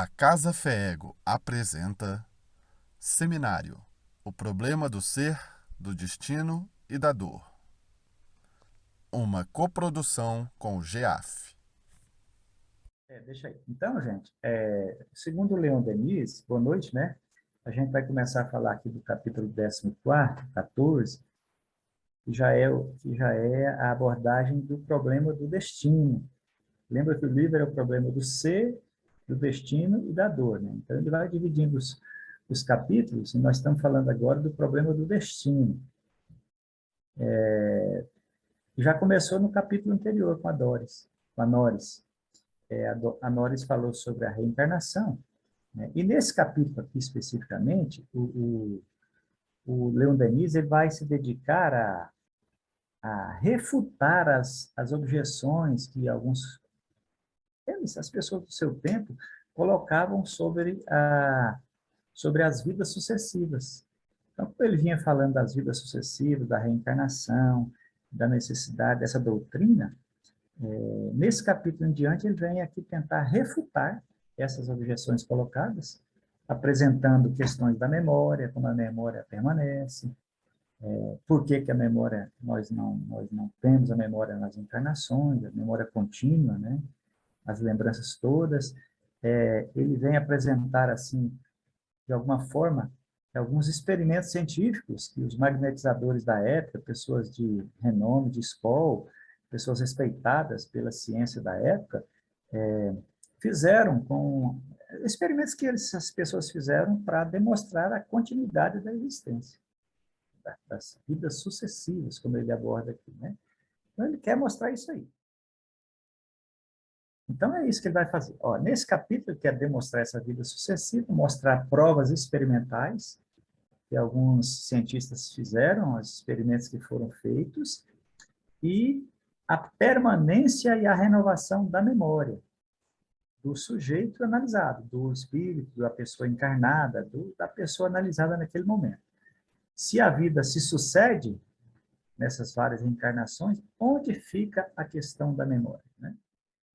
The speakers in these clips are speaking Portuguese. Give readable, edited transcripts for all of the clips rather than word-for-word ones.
A Casa Feego apresenta Seminário: O problema do ser, do destino e da dor. Uma coprodução com o GEAF. Deixa aí. Então, gente, segundo o Leon Denis, boa noite, né? A gente vai começar a falar aqui do capítulo 14, 14, que já é a abordagem do problema do destino. Lembra que o livro é o problema do ser, do destino e da dor, né? Então, ele vai dividindo os capítulos, e nós estamos falando agora do problema do destino. Já começou no capítulo anterior com a Doris, com a Noris. A Noris falou sobre a reencarnação, né? E nesse capítulo aqui especificamente, o Leon Denis ele vai se dedicar a refutar as objeções que as pessoas do seu tempo colocavam sobre as vidas sucessivas. Então, ele vinha falando das vidas sucessivas, da reencarnação, da necessidade dessa doutrina. Nesse capítulo em diante, ele vem aqui tentar refutar essas objeções colocadas, apresentando questões da memória, como a memória permanece, por que que a memória, nós não temos a memória nas encarnações, a memória contínua, né? As lembranças todas. Ele vem apresentar, assim, de alguma forma, alguns experimentos científicos que os magnetizadores da época, pessoas de renome, de escola, pessoas respeitadas pela ciência da época, fizeram com experimentos que essas pessoas fizeram para demonstrar a continuidade da existência, das vidas sucessivas, como ele aborda aqui, né? Então, ele quer mostrar isso aí. Então, é isso que ele vai fazer. Ó, nesse capítulo, ele quer demonstrar essa vida sucessiva, mostrar provas experimentais que alguns cientistas fizeram, os experimentos que foram feitos, e a permanência e a renovação da memória do sujeito analisado, do espírito, da pessoa encarnada, da pessoa analisada naquele momento. Se a vida se sucede nessas várias encarnações, onde fica a questão da memória, né?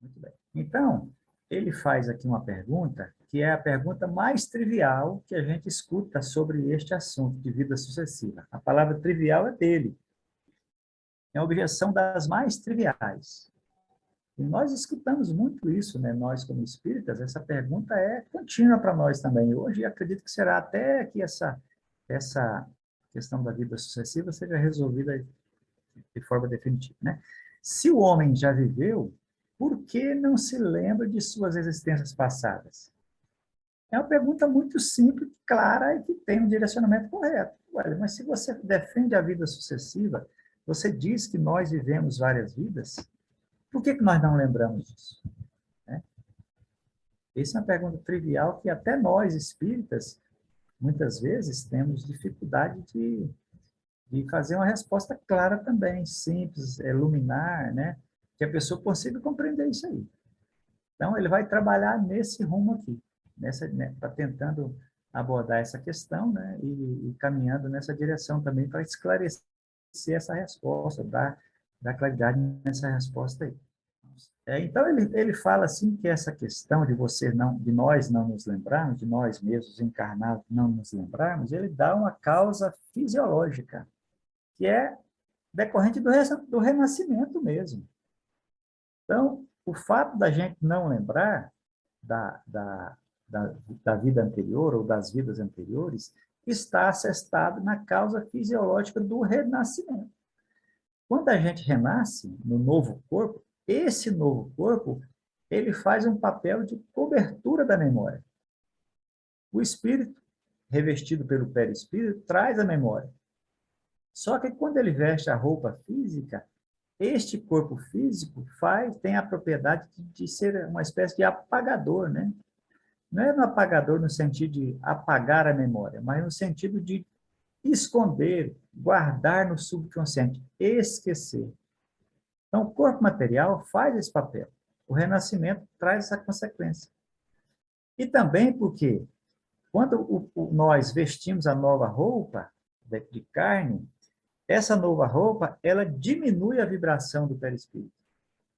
Muito bem. Então, ele faz aqui uma pergunta, que é a pergunta mais trivial que a gente escuta sobre este assunto de vida sucessiva. A palavra trivial é dele. É uma objeção das mais triviais. E nós escutamos muito isso, né? Nós, como espíritas, essa pergunta é contínua para nós também. Hoje, acredito que será até que essa questão da vida sucessiva seja resolvida de forma definitiva, né? Se o homem já viveu, por que não se lembra de suas existências passadas? É uma pergunta muito simples, clara e que tem um direcionamento correto. Olha, mas se você defende a vida sucessiva, você diz que nós vivemos várias vidas, por que que nós não lembramos disso? Né? Essa é uma pergunta trivial que até nós, espíritas, muitas vezes temos dificuldade de fazer uma resposta clara também, simples, luminar, né? Que a pessoa consiga compreender isso aí. Então, ele vai trabalhar nesse rumo aqui, né, tá tentando abordar essa questão, né, e caminhando nessa direção também para esclarecer essa resposta, dar claridade nessa resposta aí. Então, ele fala assim que essa questão de nós não nos lembrarmos, de nós mesmos encarnados não nos lembrarmos, ele dá uma causa fisiológica, que é decorrente do renascimento mesmo. Então, o fato da gente não lembrar da, da, da vida anterior ou das vidas anteriores está assestado na causa fisiológica do renascimento. Quando a gente renasce no novo corpo, esse novo corpo ele faz um papel de cobertura da memória. O espírito, revestido pelo perispírito, traz a memória. Só que quando ele veste a roupa física, este corpo físico tem a propriedade de ser uma espécie de apagador, né? Não é um apagador no sentido de apagar a memória, mas no sentido de esconder, guardar no subconsciente, esquecer. Então, o corpo material faz esse papel. O renascimento traz essa consequência. E também porque, quando nós vestimos a nova roupa de carne, essa nova roupa, ela diminui a vibração do perispírito.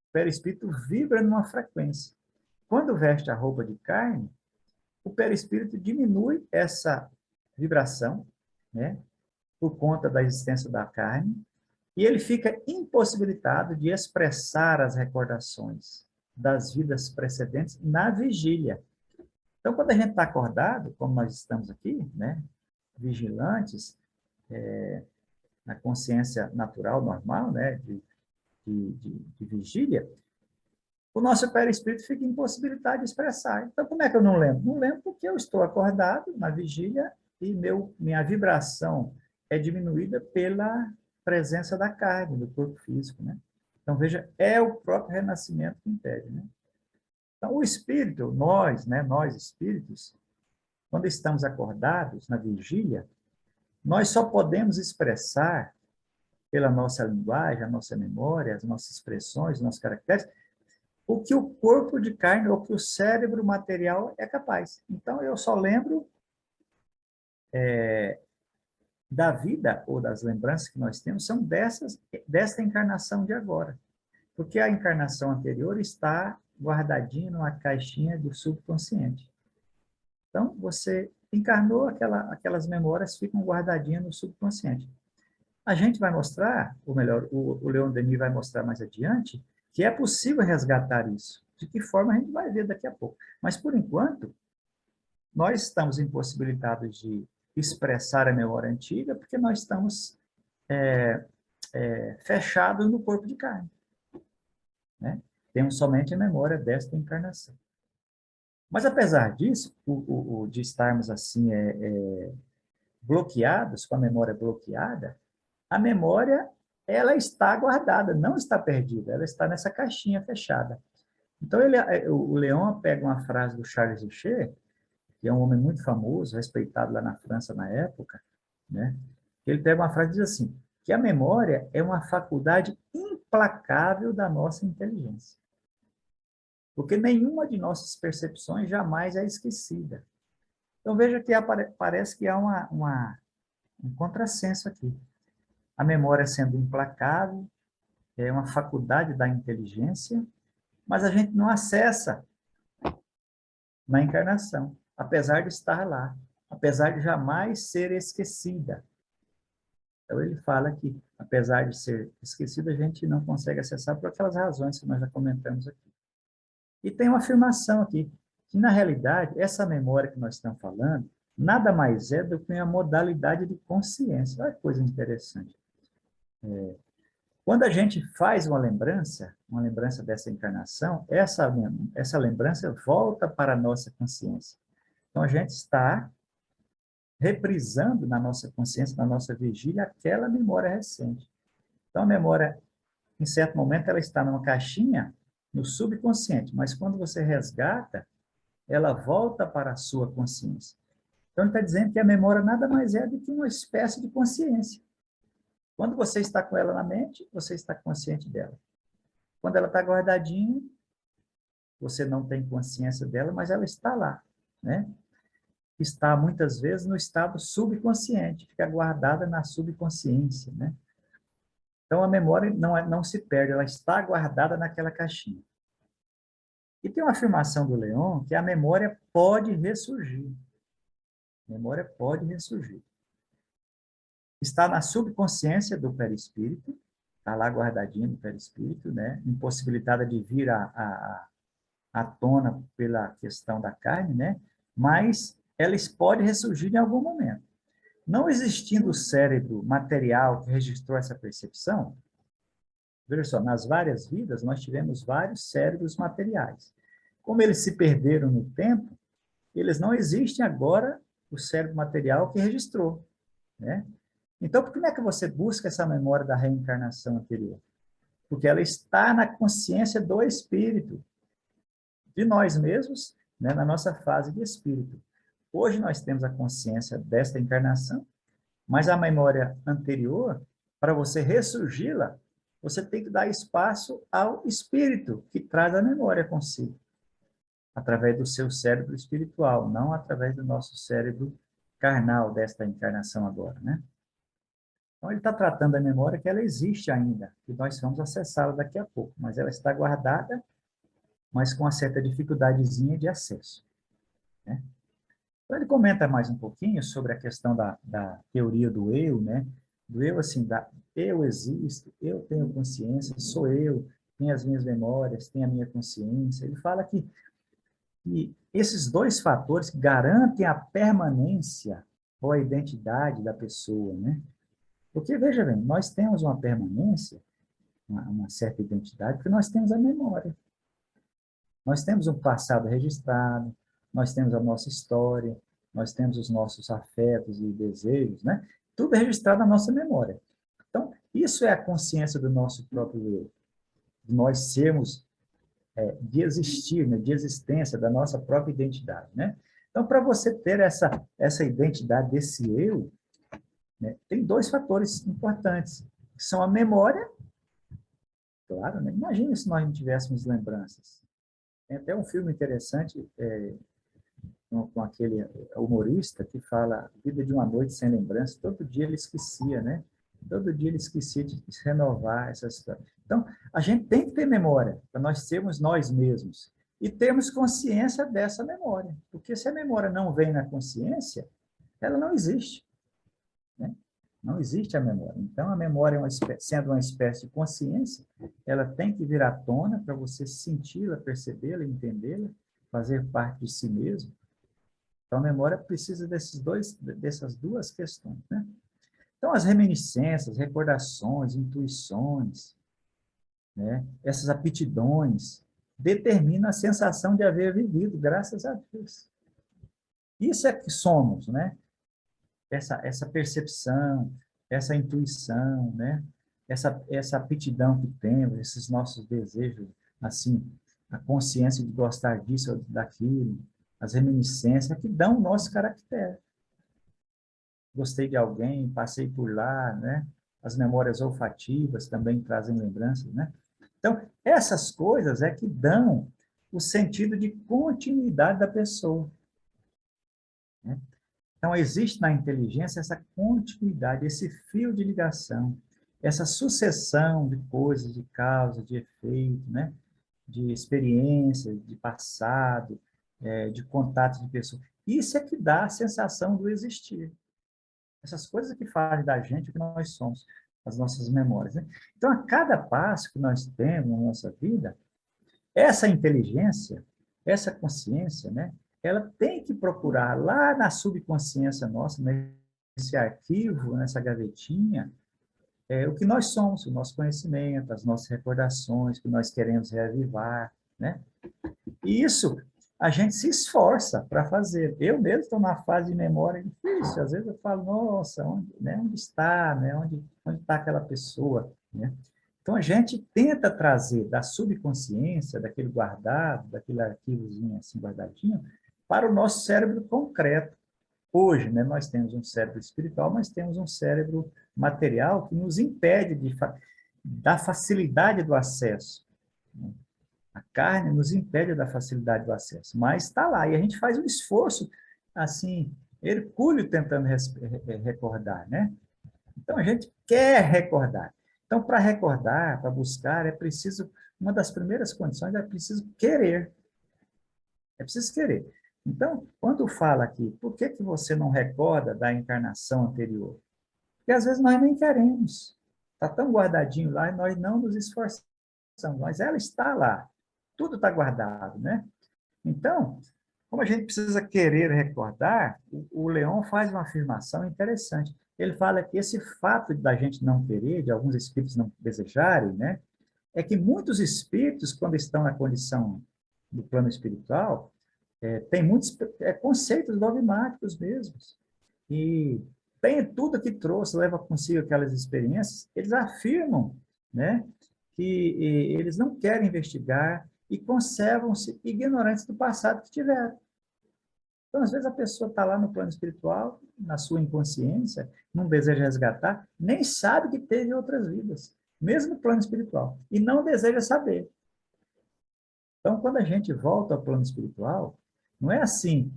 O perispírito vibra numa frequência. Quando veste a roupa de carne, o perispírito diminui essa vibração, né, por conta da existência da carne, e ele fica impossibilitado de expressar as recordações das vidas precedentes na vigília. Então, quando a gente está acordado, como nós estamos aqui, né, vigilantes, na consciência natural, normal, né, de vigília, o nosso perispírito fica impossibilitado de expressar. Então, como é que eu não lembro? Não lembro porque eu estou acordado na vigília e minha vibração é diminuída pela presença da carne, do corpo físico, né? Então, veja, é o próprio renascimento que impede, né? Então, o espírito, nós, né, nós espíritos, quando estamos acordados na vigília, nós só podemos expressar pela nossa linguagem, a nossa memória, as nossas expressões, os nossos caracteres, o que o corpo de carne ou que o cérebro material é capaz. Então, eu só lembro da vida ou das lembranças que nós temos, são desta encarnação de agora. Porque a encarnação anterior está guardadinha numa caixinha do subconsciente. Então, você encarnou, aquelas memórias ficam guardadinhas no subconsciente. A gente vai mostrar, ou melhor, o Leon Denis vai mostrar mais adiante, que é possível resgatar isso. De que forma a gente vai ver daqui a pouco. Mas, por enquanto, nós estamos impossibilitados de expressar a memória antiga porque nós estamos fechados no corpo de carne. Né? Temos somente a memória desta encarnação. Mas, apesar disso, de estarmos assim bloqueados, com a memória bloqueada, a memória ela está guardada, não está perdida, ela está nessa caixinha fechada. Então, o Leon pega uma frase do Charles Richer, que é um homem muito famoso, respeitado lá na França na época, né? Ele pega uma frase e diz assim, que a memória é uma faculdade implacável da nossa inteligência. Porque nenhuma de nossas percepções jamais é esquecida. Então, veja que parece que há um contrassenso aqui. A memória sendo implacável, é uma faculdade da inteligência, mas a gente não acessa na encarnação, apesar de estar lá, apesar de jamais ser esquecida. Então, ele fala que, apesar de ser esquecida, a gente não consegue acessar por aquelas razões que nós já comentamos aqui. E tem uma afirmação aqui, que, na realidade, essa memória que nós estamos falando, nada mais é do que uma modalidade de consciência. Olha que coisa interessante. Quando a gente faz uma lembrança dessa encarnação, essa lembrança volta para a nossa consciência. Então, a gente está reprisando na nossa consciência, na nossa vigília, aquela memória recente. Então, a memória, em certo momento, ela está numa caixinha no subconsciente, mas quando você resgata, ela volta para a sua consciência. Então, ele está dizendo que a memória nada mais é do que uma espécie de consciência. Quando você está com ela na mente, você está consciente dela. Quando ela está guardadinha, você não tem consciência dela, mas ela está lá, né? Está, muitas vezes, no estado subconsciente, fica guardada na subconsciência, né? Então, a memória não se perde, ela está guardada naquela caixinha. E tem uma afirmação do Leon que a memória pode ressurgir. A memória pode ressurgir. Está na subconsciência do perispírito, está lá guardadinho no perispírito, né? Impossibilitada de vir à tona pela questão da carne, né? Mas ela pode ressurgir em algum momento. Não existindo o cérebro material que registrou essa percepção, veja só, nas várias vidas nós tivemos vários cérebros materiais. Como eles se perderam no tempo, eles não existem agora o cérebro material que registrou, né? Então, por que não é que você busca essa memória da reencarnação anterior? Porque ela está na consciência do espírito, de nós mesmos, né, na nossa fase de espírito. Hoje nós temos a consciência desta encarnação, mas a memória anterior, para você ressurgi-la, você tem que dar espaço ao espírito que traz a memória consigo, através do seu cérebro espiritual, não através do nosso cérebro carnal desta encarnação agora, né? Então, ele está tratando a memória que ela existe ainda, que nós vamos acessá-la daqui a pouco, mas ela está guardada, mas com uma certa dificuldadezinha de acesso, né? Então, ele comenta mais um pouquinho sobre a questão da teoria do eu, né? Do eu, assim, eu existo, eu tenho consciência, sou eu, tenho as minhas memórias, tenho a minha consciência. Ele fala que esses dois fatores garantem a permanência ou a identidade da pessoa, né? Porque, veja bem, nós temos uma permanência, uma certa identidade, porque nós temos a memória. Nós temos um passado registrado, nós temos a nossa história, nós temos os nossos afetos e desejos, né? Tudo é registrado na nossa memória. Então, isso é a consciência do nosso próprio eu, de nós sermos, de existir, né? De existência da nossa própria identidade, né? Então, para você ter essa identidade desse eu, né, tem dois fatores importantes, que são a memória, claro, né? Imagina se nós não tivéssemos lembranças. Tem até um filme interessante, com aquele humorista que fala Vida de uma Noite Sem Lembrança. Todo dia ele esquecia, né? Todo dia ele esquecia de se renovar essa história. Então, a gente tem que ter memória, para nós sermos nós mesmos. E termos consciência dessa memória. Porque se a memória não vem na consciência, ela não existe, né? Não existe a memória. Então, a memória, sendo uma espécie de consciência, ela tem que vir à tona para você senti-la, percebê-la, entendê-la, fazer parte de si mesmo. Então, a memória precisa dessas duas questões, né? Então, as reminiscências, recordações, intuições, né? Essas aptidões, determinam a sensação de haver vivido, graças a Deus. Isso é que somos, né? Essa percepção, essa intuição, né? Essa aptidão que temos, esses nossos desejos, assim, a consciência de gostar disso ou daquilo, as reminiscências que dão o nosso caractere. Gostei de alguém, passei por lá, né? As memórias olfativas também trazem lembranças, né? Então, essas coisas é que dão o sentido de continuidade da pessoa, né? Então, existe na inteligência essa continuidade, esse fio de ligação, essa sucessão de coisas, de causa, de efeito, né? De experiência, de passado, de contato de pessoas. Isso é que dá a sensação do existir. Essas coisas que fazem da gente o que nós somos, as nossas memórias, né? Então, a cada passo que nós temos na nossa vida, essa inteligência, essa consciência, né? Ela tem que procurar lá na subconsciência nossa, nesse arquivo, nessa gavetinha, o que nós somos, o nosso conhecimento, as nossas recordações, que nós queremos reavivar, né? E isso a gente se esforça para fazer. Eu mesmo estou na fase de memória difícil. Às vezes eu falo, nossa, onde está, né? Onde está aquela pessoa, né? Então a gente tenta trazer da subconsciência, daquele guardado, daquele arquivozinho assim guardadinho, para o nosso cérebro concreto. Hoje, né, nós temos um cérebro espiritual, mas temos um cérebro material que nos impede da facilidade do acesso, né? A carne nos impede da facilidade do acesso, mas está lá. E a gente faz um esforço, assim, hercúleo tentando recordar, né? Então, a gente quer recordar. Então, para recordar, para buscar, é preciso, uma das primeiras condições é preciso querer. É preciso querer. Então, quando fala aqui, por que que você não recorda da encarnação anterior? Porque às vezes nós nem queremos. Está tão guardadinho lá e nós não nos esforçamos, mas ela está lá. Tudo está guardado, né? Então, como a gente precisa querer recordar, o Leon faz uma afirmação interessante. Ele fala que esse fato da gente não querer, de alguns espíritos não desejarem, né, é que muitos espíritos, quando estão na condição do plano espiritual, têm muitos conceitos dogmáticos mesmos. E tem tudo que trouxe, leva consigo aquelas experiências, eles afirmam, né, que eles não querem investigar e conservam-se ignorantes do passado que tiveram. Então, às vezes, a pessoa está lá no plano espiritual, na sua inconsciência, não deseja resgatar, nem sabe que teve outras vidas, mesmo no plano espiritual, e não deseja saber. Então, quando a gente volta ao plano espiritual, não é assim,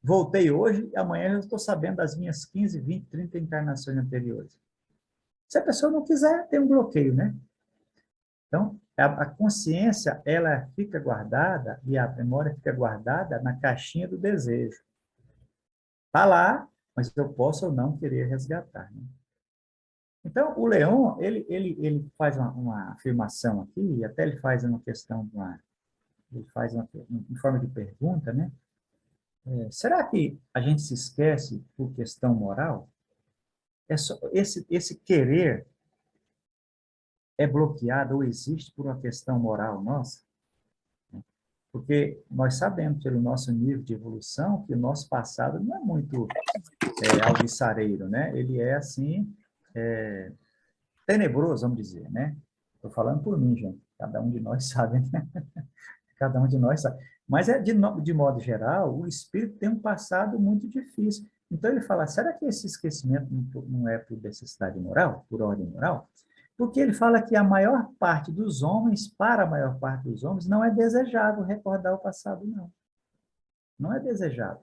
voltei hoje e amanhã eu estou sabendo das minhas 15, 20, 30 encarnações anteriores. Se a pessoa não quiser, tem um bloqueio, né? Então, a consciência, ela fica guardada, e a memória fica guardada na caixinha do desejo. Está lá, mas eu posso ou não querer resgatar, né? Então, o Leon, ele faz uma afirmação aqui, e até ele faz uma questão, ele faz em forma de pergunta, né? Será que a gente se esquece por questão moral? Esse querer é bloqueado ou existe por uma questão moral nossa? Porque nós sabemos, pelo nosso nível de evolução, que o nosso passado não é muito alvissareiro, né? Ele é, assim, tenebroso, vamos dizer, né? Estou falando por mim, gente. Cada um de nós sabe, né? Cada um de nós sabe. Mas, de modo geral, o espírito tem um passado muito difícil. Então, ele fala, será que esse esquecimento não é por necessidade moral, por ordem moral? Porque ele fala que a maior parte dos homens, para a maior parte dos homens, não é desejável recordar o passado, não. Não é desejável.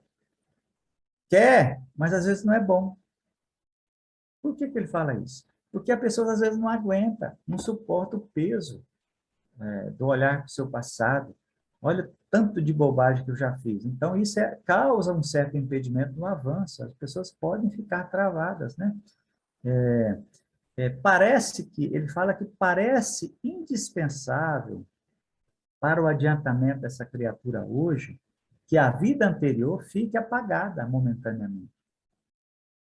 Quer, mas às vezes não é bom. Por que ele fala isso? Porque a pessoa às vezes não aguenta, não suporta o peso do olhar para o seu passado. Olha tanto de bobagem que eu já fiz. Então, isso causa um certo impedimento no avanço. As pessoas podem ficar travadas, né? Parece que, ele fala que parece indispensável para o adiantamento dessa criatura hoje que a vida anterior fique apagada momentaneamente.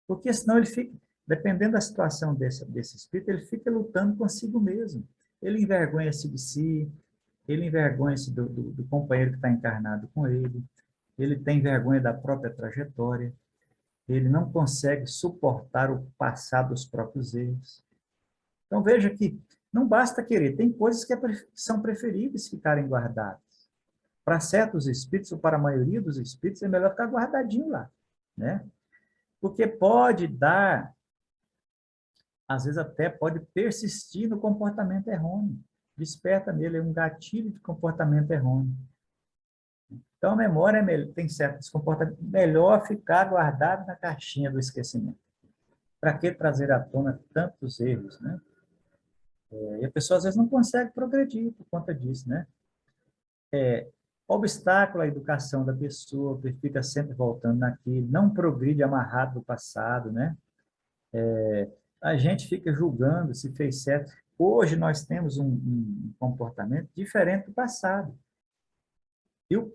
Porque senão ele fica, dependendo da situação desse espírito, ele fica lutando consigo mesmo. Ele envergonha-se de si, ele envergonha-se do companheiro que está encarnado com ele tem vergonha da própria trajetória, ele não consegue suportar o passado dos próprios erros. Então veja que não basta querer, tem coisas que são preferíveis ficarem guardadas. Para certos espíritos, ou para a maioria dos espíritos, é melhor ficar guardadinho lá, né? Porque pode dar, às vezes até pode persistir no comportamento errôneo. Desperta nele um gatilho de comportamento errôneo. Então, a memória tem certos comportamentos. Melhor ficar guardado na caixinha do esquecimento. Para que trazer à tona tantos erros, né? E a pessoa, às vezes, não consegue progredir por conta disso, né? Obstáculo à educação da pessoa, que fica sempre voltando naquilo, não progride amarrado do passado, né? A gente fica julgando se fez certo. Hoje nós temos um comportamento diferente do passado.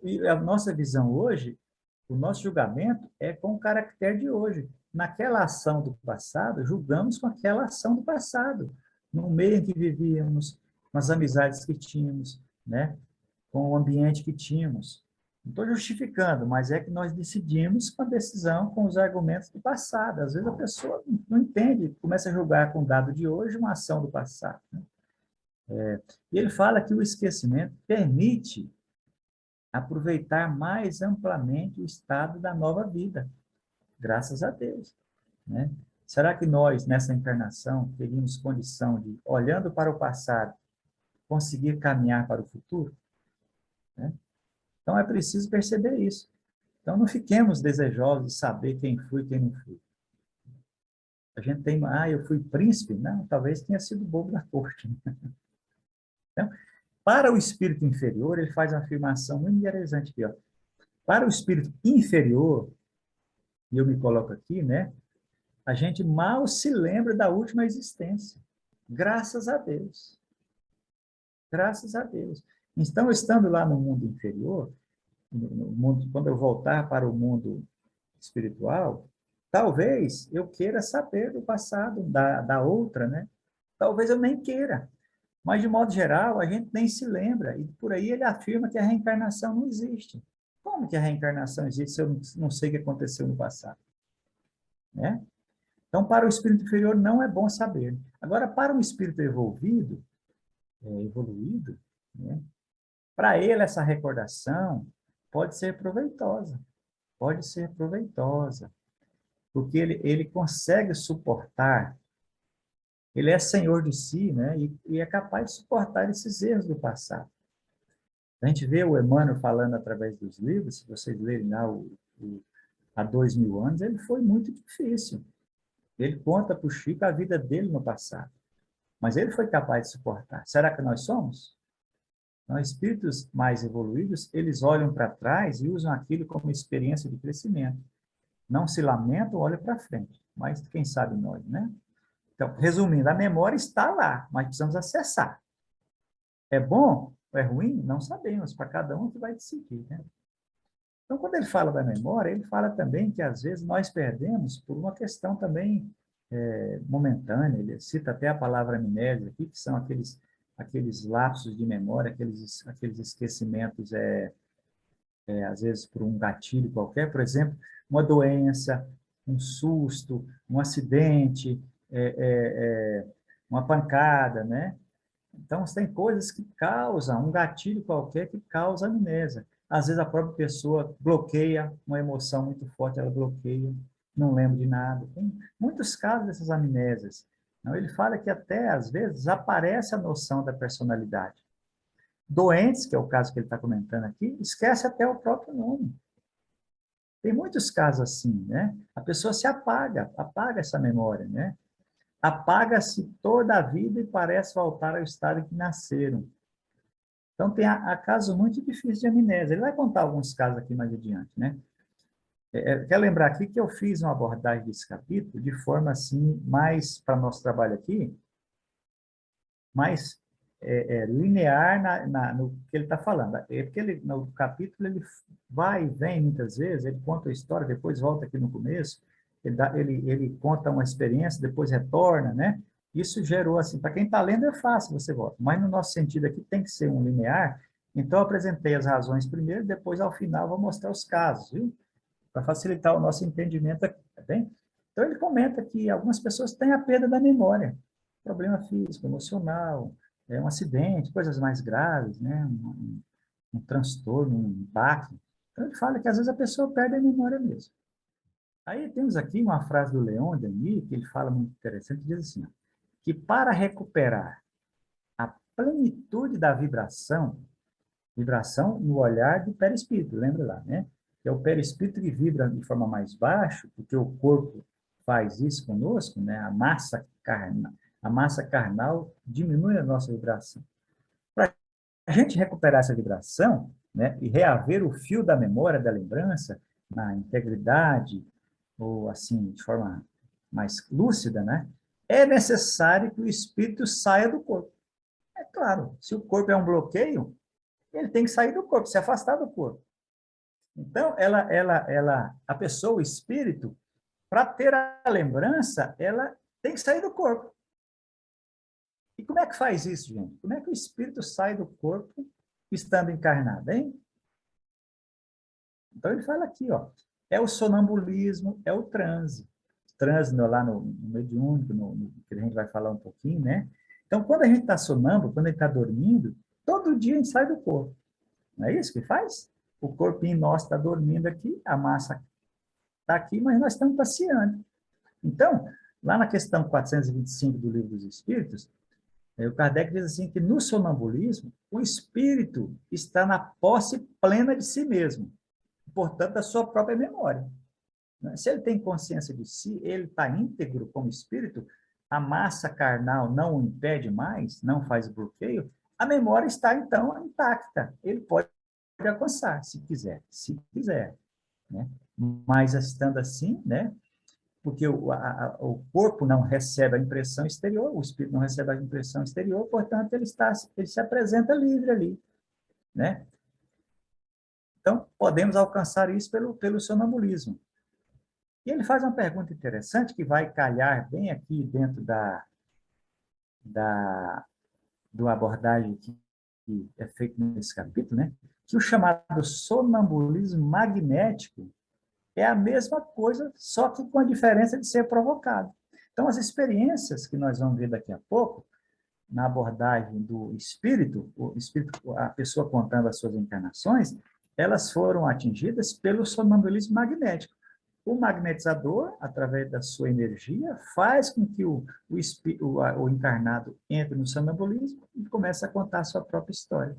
E a nossa visão hoje, o nosso julgamento é com o caractere de hoje. Naquela ação do passado, julgamos com aquela ação do passado, no meio em que vivíamos, com as amizades que tínhamos, né? Com o ambiente que tínhamos. Não estou justificando, mas é que nós decidimos com a decisão, com os argumentos do passado. Às vezes a pessoa não entende, começa a julgar com o dado de hoje uma ação do passado, né? E ele fala que o esquecimento permite aproveitar mais amplamente o estado da nova vida, graças a Deus, né? Será que nós, nessa encarnação, teríamos condição de, olhando para o passado, conseguir caminhar para o futuro, né? Então, é preciso perceber isso. Então, não fiquemos desejosos de saber quem fui e quem não fui. A gente tem, eu fui príncipe? Não, talvez tenha sido bobo da corte. Então, para o espírito inferior, ele faz uma afirmação muito interessante aqui, ó. Para o espírito inferior, e eu me coloco aqui, né? A gente mal se lembra da última existência. Graças a Deus. Graças a Deus. Então, estando lá no mundo inferior, no mundo, quando eu voltar para o mundo espiritual, talvez eu queira saber do passado da outra, né? Talvez eu nem queira. Mas, de modo geral, a gente nem se lembra. E por aí ele afirma que a reencarnação não existe. Como que a reencarnação existe se eu não sei o que aconteceu no passado? Né? Então, para o espírito inferior, não é bom saber. Agora, para um espírito evoluído, né? Para ele, essa recordação pode ser proveitosa. Pode ser proveitosa. Porque ele consegue suportar, ele é senhor de si, né? E é capaz de suportar esses erros do passado. A gente vê o Emmanuel falando através dos livros, se vocês lerem lá há 2000 anos, ele foi muito difícil. Ele conta para o Chico a vida dele no passado. Mas ele foi capaz de suportar. Será que nós somos? Nós, espíritos mais evoluídos, eles olham para trás e usam aquilo como experiência de crescimento. não se lamentam, olham para frente. Mas quem sabe nós, né? Então, resumindo, a memória está lá, mas precisamos acessar. É bom ou é ruim? Não sabemos, para cada um que vai decidir, né? Então, quando ele fala da memória, ele fala também que, às vezes, nós perdemos por uma questão também momentânea. Ele cita até a palavra amnésia aqui, que são aqueles lapsos de memória, aqueles esquecimentos, às vezes, por um gatilho qualquer. Por exemplo, uma doença, um susto, um acidente, uma pancada, né? Então, tem coisas que causam, um gatilho qualquer que causa amnésia. Às vezes a própria pessoa bloqueia uma emoção muito forte, ela bloqueia, não lembra de nada. Tem muitos casos dessas amnésias. Então, ele fala que até, às vezes, aparece a noção da personalidade. Doentes, que é o caso que ele está comentando aqui, esquece até o próprio nome. Tem muitos casos assim, né? A pessoa se apaga essa memória, né? Apaga-se toda a vida e parece voltar ao estado em que nasceram. Então, tem a casos muito difíceis de amnésia. Ele vai contar alguns casos aqui mais adiante, né? Quero lembrar aqui que eu fiz uma abordagem desse capítulo de forma, assim, mais, para nosso trabalho aqui, mais linear no que ele está falando. Porque no capítulo ele vai e vem muitas vezes, ele conta a história, depois volta aqui no começo, ele conta uma experiência, depois retorna, né? Isso gerou, assim, para quem está lendo é fácil, você volta. Mas no nosso sentido aqui tem que ser um linear, então eu apresentei as razões primeiro, depois ao final vou mostrar os casos, viu? Para facilitar o nosso entendimento aqui, tá bem? Então ele comenta que algumas pessoas têm a perda da memória, problema físico, emocional, um acidente, coisas mais graves, né? Um transtorno, um baque. Então ele fala que às vezes a pessoa perde a memória mesmo. Aí temos aqui uma frase do Leon Denis, que ele fala muito interessante, que diz assim, ó, que para recuperar a plenitude da vibração no olhar do perispírito, lembra lá, né? Que é o perispírito que vibra de forma mais baixa, porque o corpo faz isso conosco, né? A massa carnal diminui a nossa vibração. Para a gente recuperar essa vibração, né, e reaver o fio da memória, da lembrança, na integridade, ou assim, de forma mais lúcida, né, é necessário que o espírito saia do corpo. É claro, se o corpo é um bloqueio, ele tem que sair do corpo, se afastar do corpo. Então, a pessoa, o espírito, para ter a lembrança, ela tem que sair do corpo. E como é que faz isso, gente? Como é que o espírito sai do corpo estando encarnado, hein? Então, ele fala aqui, ó, é o sonambulismo, é o transe. Transe lá no mediúnico, que a gente vai falar um pouquinho, né? Então, quando a gente está sonâmbulo, quando a gente está dormindo, todo dia a gente sai do corpo. Não é isso que faz? O corpinho nosso está dormindo aqui, a massa está aqui, mas nós estamos passeando. Então, lá na questão 425 do Livro dos Espíritos, o Kardec diz assim que no sonambulismo, o espírito está na posse plena de si mesmo, portanto, da sua própria memória. Se ele tem consciência de si, ele está íntegro como espírito, a massa carnal não o impede mais, não faz bloqueio, a memória está, então, intacta. Ele pode alcançar, se quiser. Né? Mas, estando assim, né? Porque o corpo não recebe a impressão exterior, o espírito não recebe a impressão exterior, portanto, ele se apresenta livre ali. Né? Então, podemos alcançar isso pelo sonambulismo. E ele faz uma pergunta interessante que vai calhar bem aqui dentro do abordagem que é feito nesse capítulo, né? Que o chamado sonambulismo magnético é a mesma coisa, só que com a diferença de ser provocado. Então, as experiências que nós vamos ver daqui a pouco, na abordagem do espírito, a pessoa contando as suas encarnações, elas foram atingidas pelo sonambulismo magnético. O magnetizador, através da sua energia, faz com que o encarnado entre no sonambulismo e comece a contar a sua própria história.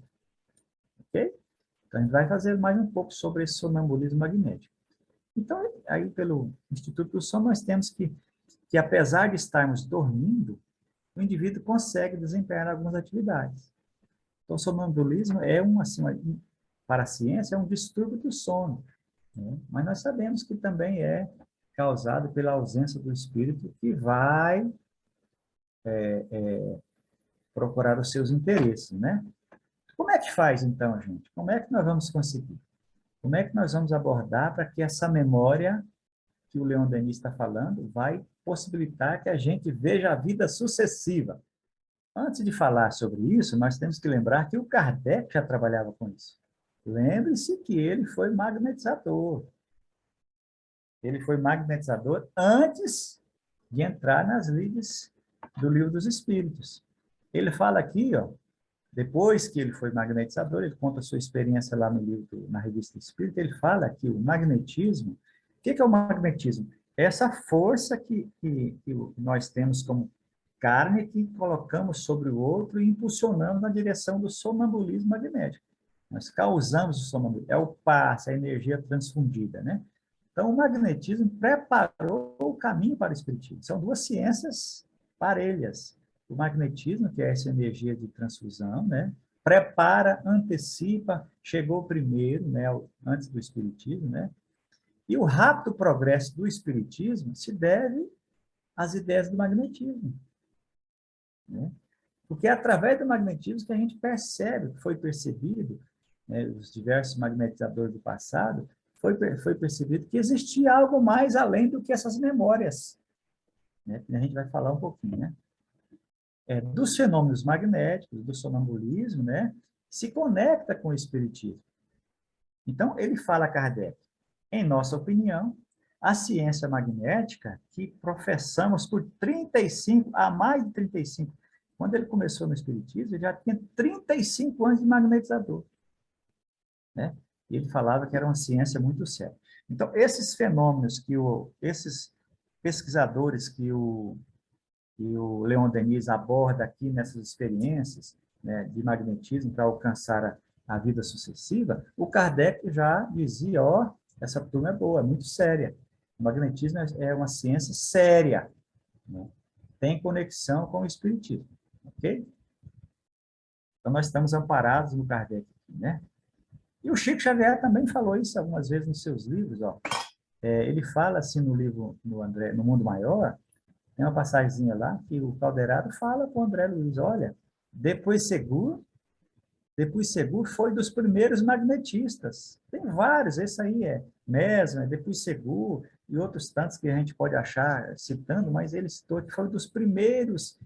Ok? Então, a gente vai fazer mais um pouco sobre esse sonambulismo magnético. Então, aí pelo Instituto do Sono, nós temos que apesar de estarmos dormindo, o indivíduo consegue desempenhar algumas atividades. Então, o sonambulismo é para a ciência, é um distúrbio do sono. né? Mas nós sabemos que também é causado pela ausência do espírito que vai procurar os seus interesses, né? Como é que faz, então, gente? Como é que nós vamos conseguir? Como é que nós vamos abordar para que essa memória que o Leon Denis está falando vai possibilitar que a gente veja a vida sucessiva? Antes de falar sobre isso, nós temos que lembrar que o Kardec já trabalhava com isso. Lembre-se que ele foi magnetizador. Ele foi magnetizador antes de entrar nas lides do Livro dos Espíritos. Ele fala aqui, ó, depois que ele foi magnetizador, ele conta a sua experiência lá no livro, na Revista Espírita, ele fala que o magnetismo, o que é o magnetismo? É essa força que nós temos como carne que colocamos sobre o outro e impulsionamos na direção do sonambulismo magnético. Nós causamos o sonambulismo, é o passe, a energia transfundida, né? Então, o magnetismo preparou o caminho para o espiritismo. São duas ciências parelhas. O magnetismo, que é essa energia de transfusão, né? Prepara, antecipa, chegou primeiro, né? Antes do espiritismo, né? E o rápido progresso do espiritismo se deve às ideias do magnetismo, né? Porque é através do magnetismo que a gente percebe, que foi percebido, né, os diversos magnetizadores do passado, foi percebido que existia algo mais além do que essas memórias, né? A gente vai falar um pouquinho, né? Dos fenômenos magnéticos, do sonambulismo, né? Se conecta com o espiritismo. Então, ele fala, Kardec, em nossa opinião, a ciência magnética, que professamos por 35, há mais de 35, quando ele começou no espiritismo, ele já tinha 35 anos de magnetizador, né? E ele falava que era uma ciência muito séria. Então, esses fenômenos esses pesquisadores que o Leon Denis aborda aqui nessas experiências, né, de magnetismo para alcançar a vida sucessiva, o Kardec já dizia, ó, essa turma é boa, é muito séria. O magnetismo é uma ciência séria, né? Tem conexão com o espiritismo, ok? Então, nós estamos amparados no Kardec, né? E o Chico Xavier também falou isso algumas vezes nos seus livros, ó. Ele fala assim no livro, no Mundo Maior, tem uma passagemzinha lá que o Calderaro fala com o André Luiz, olha, depois Segur foi dos primeiros magnetistas. Tem vários, esse aí é Mesmer, depois Segur e outros tantos que a gente pode achar citando, mas ele citou que foi dos primeiros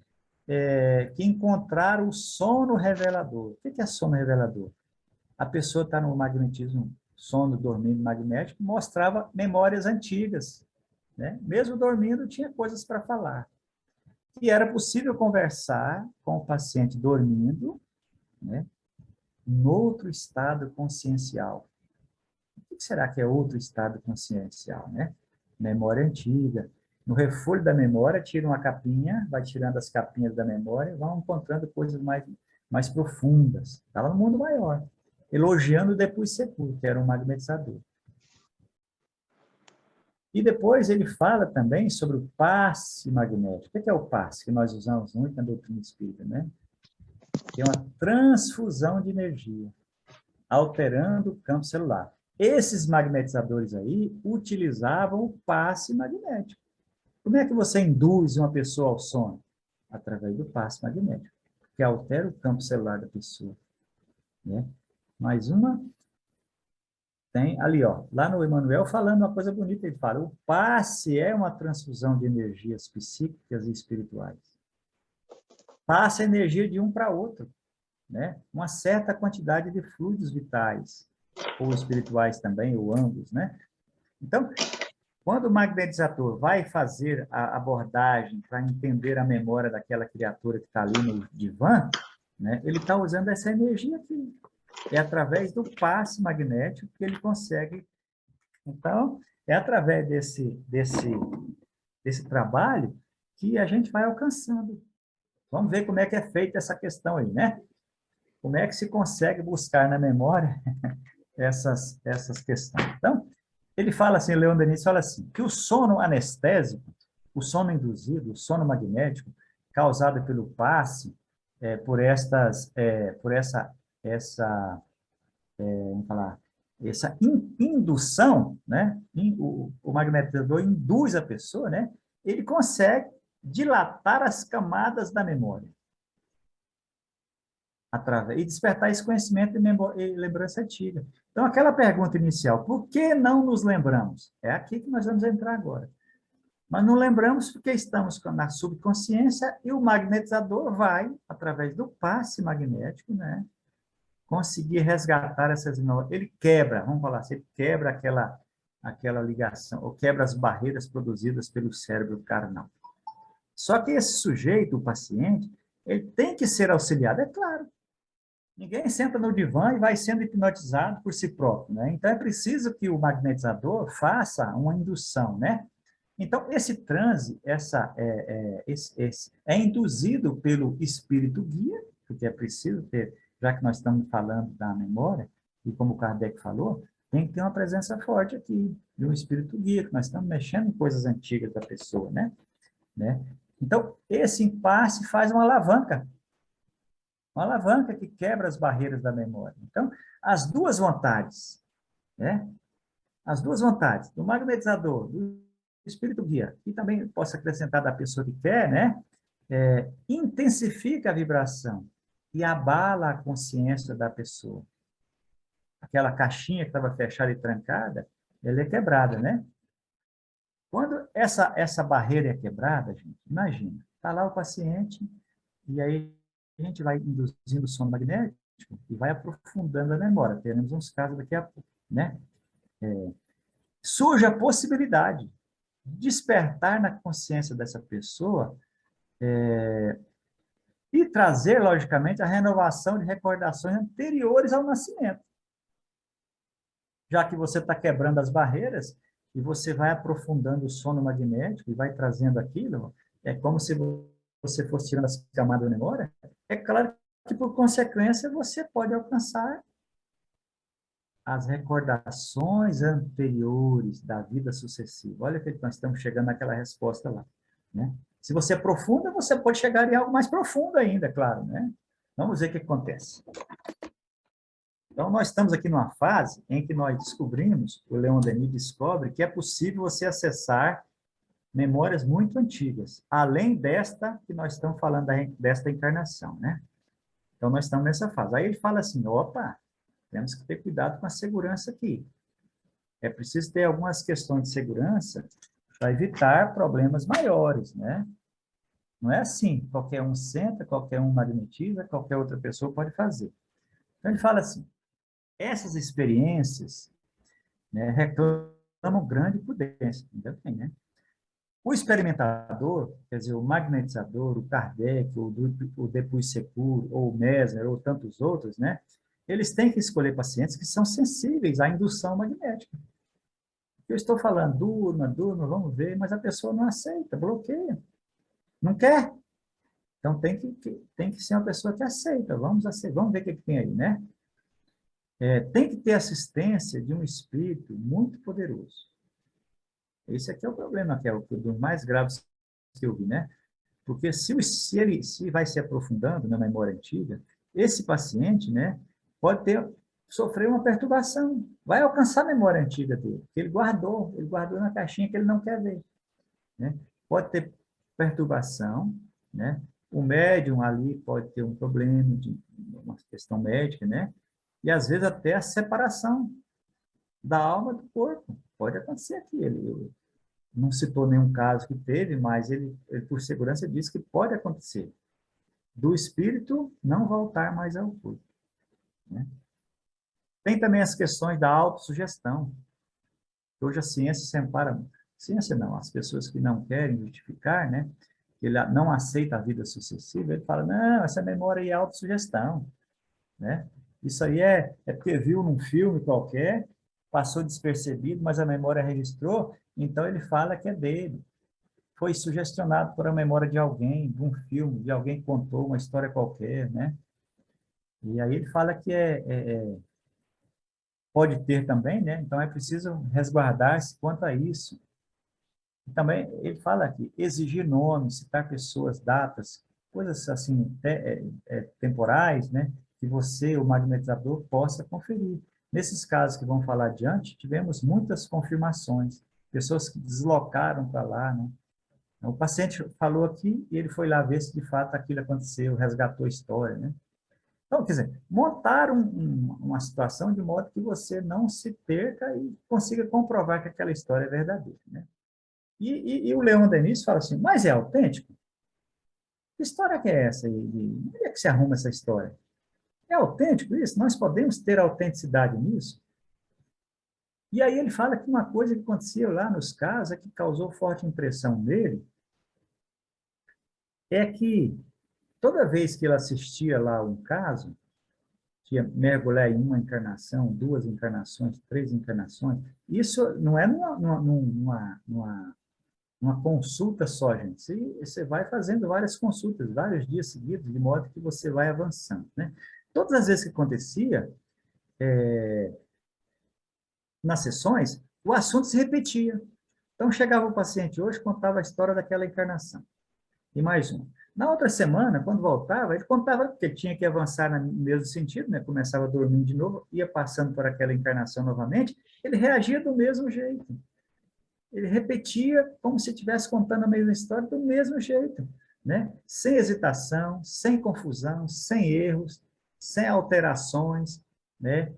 que encontraram o sono revelador. O que é sono revelador? A pessoa está no magnetismo, sono, dormindo magnético, mostrava memórias antigas, né? Mesmo dormindo, tinha coisas para falar. E era possível conversar com o paciente dormindo, né, em outro estado consciencial. O que será que é outro estado consciencial, né? Memória antiga. No refolho da memória, tira uma capinha, vai tirando as capinhas da memória, vão encontrando coisas mais profundas. Estava no mundo maior. Elogiando depois Sepul, que era um magnetizador. E depois ele fala também sobre o passe magnético. O que é o passe? Que nós usamos muito na doutrina espírita, né? Que é uma transfusão de energia, alterando o campo celular. Esses magnetizadores aí utilizavam o passe magnético. Como é que você induz uma pessoa ao sono? Através do passe magnético, que altera o campo celular da pessoa, né? Mais uma tem ali, ó, lá no Emmanuel, falando uma coisa bonita, ele fala, o passe é uma transfusão de energias psíquicas e espirituais. Passa energia de um para outro, né? Uma certa quantidade de fluidos vitais, ou espirituais também, ou ambos, né? Então, quando o magnetizador vai fazer a abordagem para entender a memória daquela criatura que está ali no divã, né, ele está usando essa energia aqui. É através do passe magnético que ele consegue. Então, é através desse trabalho que a gente vai alcançando. Vamos ver como é que é feita essa questão aí, né? Como é que se consegue buscar na memória essas questões. Então, ele fala assim, Leon Denis fala assim, que o sono anestésico, o sono induzido, o sono magnético, causado pelo passe, por essa vamos falar, essa indução, né? O magnetizador induz a pessoa, né? Ele consegue dilatar as camadas da memória e despertar esse conhecimento e lembrança antiga. Então, aquela pergunta inicial, por que não nos lembramos? É aqui que nós vamos entrar agora. Nós não lembramos porque estamos na subconsciência e o magnetizador vai, através do passe magnético, né, conseguir resgatar essas memórias. Ele quebra, vamos falar assim, ele quebra aquela ligação, ou quebra as barreiras produzidas pelo cérebro carnal. Só que esse sujeito, o paciente, ele tem que ser auxiliado, é claro. Ninguém senta no divã e vai sendo hipnotizado por si próprio, né? Então, é preciso que o magnetizador faça uma indução, né? Então, esse transe, é induzido pelo espírito guia, porque é preciso ter, já que nós estamos falando da memória, e como o Kardec falou, tem que ter uma presença forte aqui, de um espírito guia, que nós estamos mexendo em coisas antigas da pessoa, né? Então, esse impasse faz uma alavanca que quebra as barreiras da memória. Então, as duas vontades, né? As duas vontades, do magnetizador, do espírito guia, e também posso acrescentar da pessoa que quer, né? Intensifica a vibração e abala a consciência da pessoa. Aquela caixinha que estava fechada e trancada, ela é quebrada, né? Quando essa barreira é quebrada, gente, imagina, está lá o paciente, e aí a gente vai induzindo o sono magnético e vai aprofundando a memória. Teremos uns casos daqui a pouco, né? Surge a possibilidade de despertar na consciência dessa pessoa e trazer, logicamente, a renovação de recordações anteriores ao nascimento. Já que você está quebrando as barreiras e você vai aprofundando o sono magnético e vai trazendo aquilo, é como se você fosse tirando as camadas da memória. É claro que, por consequência, você pode alcançar as recordações anteriores da vida sucessiva. Olha que nós estamos chegando naquela resposta lá, né? Se você aprofunda, você pode chegar em algo mais profundo ainda, é claro, né? Vamos ver o que acontece. Então, nós estamos aqui numa fase em que nós descobrimos, o Leon Denis descobre, que é possível você acessar memórias muito antigas, além desta que nós estamos falando, desta encarnação, né? Então, nós estamos nessa fase. Aí ele fala assim, opa, temos que ter cuidado com a segurança aqui. É preciso ter algumas questões de segurança para evitar problemas maiores, né? Não é assim, qualquer um senta, qualquer um magnetiza, qualquer outra pessoa pode fazer. Então, ele fala assim, essas experiências, né, reclamam grande prudência, ainda bem, né? O experimentador, quer dizer, o magnetizador, o Kardec, o Depuy Secours, ou o Mesmer, ou tantos outros, né? Eles têm que escolher pacientes que são sensíveis à indução magnética. Eu estou falando, durma, vamos ver, mas a pessoa não aceita, bloqueia, não quer. Então, tem que ser uma pessoa que aceita, vamos ver o que tem aí, né? Tem que ter assistência de um espírito muito poderoso. Esse aqui é o problema, que é o dos mais graves que eu vi, né? Porque se vai se aprofundando na memória antiga, esse paciente, né, pode sofrer uma perturbação, vai alcançar a memória antiga dele, que ele guardou na caixinha que ele não quer ver, né? Pode ter perturbação, né? O médium ali pode ter um problema de uma questão médica, né? E às vezes até a separação da alma do corpo. Pode acontecer aqui. Ele não citou nenhum caso que teve, mas ele por segurança disse que pode acontecer. Do espírito não voltar mais ao corpo, né? Tem também as questões da autossugestão. Hoje a ciência separa, ciência não, as pessoas que não querem justificar, né, que ele não aceita a vida sucessiva, ele fala, não, essa memória é autossugestão, né? Isso aí é porque viu num filme qualquer, passou despercebido, mas a memória registrou, então ele fala que é dele. Foi sugestionado por a memória de alguém, de um filme, de alguém que contou uma história qualquer, né? E aí ele fala que pode ter também, né? Então é preciso resguardar-se quanto a isso. E também ele fala aqui, exigir nomes, citar pessoas, datas, coisas assim, temporais, né? Que você, o magnetizador, possa conferir. Nesses casos que vão falar adiante, tivemos muitas confirmações, pessoas que deslocaram para lá, né? O paciente falou aqui e ele foi lá ver se de fato aquilo aconteceu, resgatou a história, né? Então, quer dizer, montar uma situação de modo que você não se perca e consiga comprovar que aquela história é verdadeira, né? E o Leon Denis fala assim, mas é autêntico? Que história que é essa? Onde é que se arruma essa história? É autêntico isso? Nós podemos ter autenticidade nisso? E aí ele fala que uma coisa que acontecia lá nos casos, que causou forte impressão nele, é que toda vez que ele assistia lá um caso, que ia mergulhar em uma encarnação, duas encarnações, três encarnações, isso não é numa consulta só, gente. Você vai fazendo várias consultas, vários dias seguidos, de modo que você vai avançando, né? Todas as vezes que acontecia, nas sessões, o assunto se repetia. Então, chegava o paciente hoje, contava a história daquela encarnação. E mais uma. Na outra semana, quando voltava, ele contava que tinha que avançar no mesmo sentido, né? Começava dormindo de novo, ia passando por aquela encarnação novamente, ele reagia do mesmo jeito. Ele repetia como se estivesse contando a mesma história do mesmo jeito, né? Sem hesitação, sem confusão, sem erros, sem alterações, né?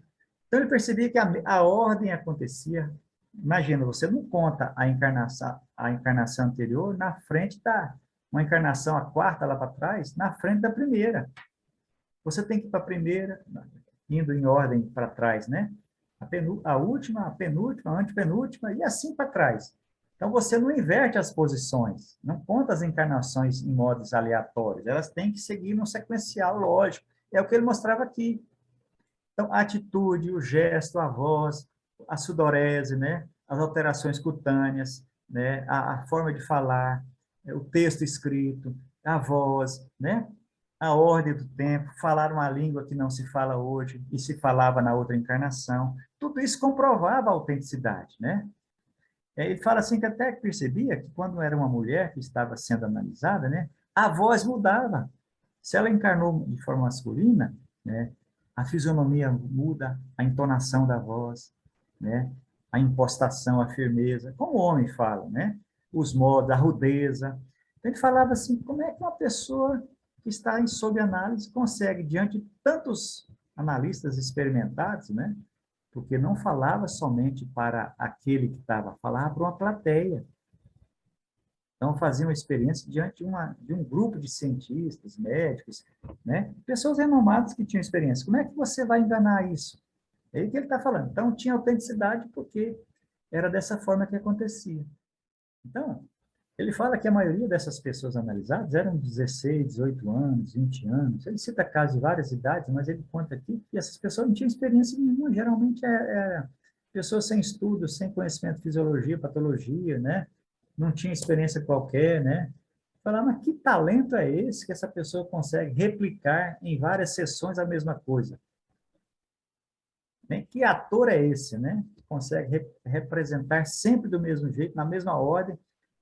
Então ele percebia que a ordem acontecia. Imagina, você não conta a encarnação anterior na frente da uma encarnação, a quarta lá para trás, na frente da primeira. Você tem que ir para a primeira, indo em ordem para trás, né? A última, a penúltima, a antepenúltima, e assim para trás. Então, você não inverte as posições, não conta as encarnações em modos aleatórios, elas têm que seguir num sequencial lógico. É o que ele mostrava aqui. Então, a atitude, o gesto, a voz, a sudorese, né? As alterações cutâneas, né? A forma de falar, o texto escrito, a voz, né? A ordem do tempo, falar uma língua que não se fala hoje e se falava na outra encarnação. Tudo isso comprovava a autenticidade, né? Ele fala assim que até percebia que quando era uma mulher que estava sendo analisada, né? A voz mudava. Se ela encarnou de forma masculina, né? A fisionomia muda, a entonação da voz, né? A impostação, a firmeza, como o homem fala, né? Os modos, a rudeza. Então, ele falava assim, como é que uma pessoa que está em sob análise consegue, diante de tantos analistas experimentados, né? Porque não falava somente para aquele que estava, falava para uma plateia. Então, fazia uma experiência diante de um grupo de cientistas, médicos, né? Pessoas renomadas que tinham experiência. Como é que você vai enganar isso? É aí que ele está falando. Então, tinha autenticidade porque era dessa forma que acontecia. Então, ele fala que a maioria dessas pessoas analisadas eram 16, 18 anos, 20 anos. Ele cita casos de várias idades, mas ele conta aqui que essas pessoas não tinham experiência nenhuma. Geralmente, pessoas sem estudo, sem conhecimento de fisiologia, patologia, né? Não tinha experiência qualquer, né? Falar, mas que talento é esse que essa pessoa consegue replicar em várias sessões a mesma coisa? Né? Que ator é esse, né? Que consegue representar sempre do mesmo jeito, na mesma ordem,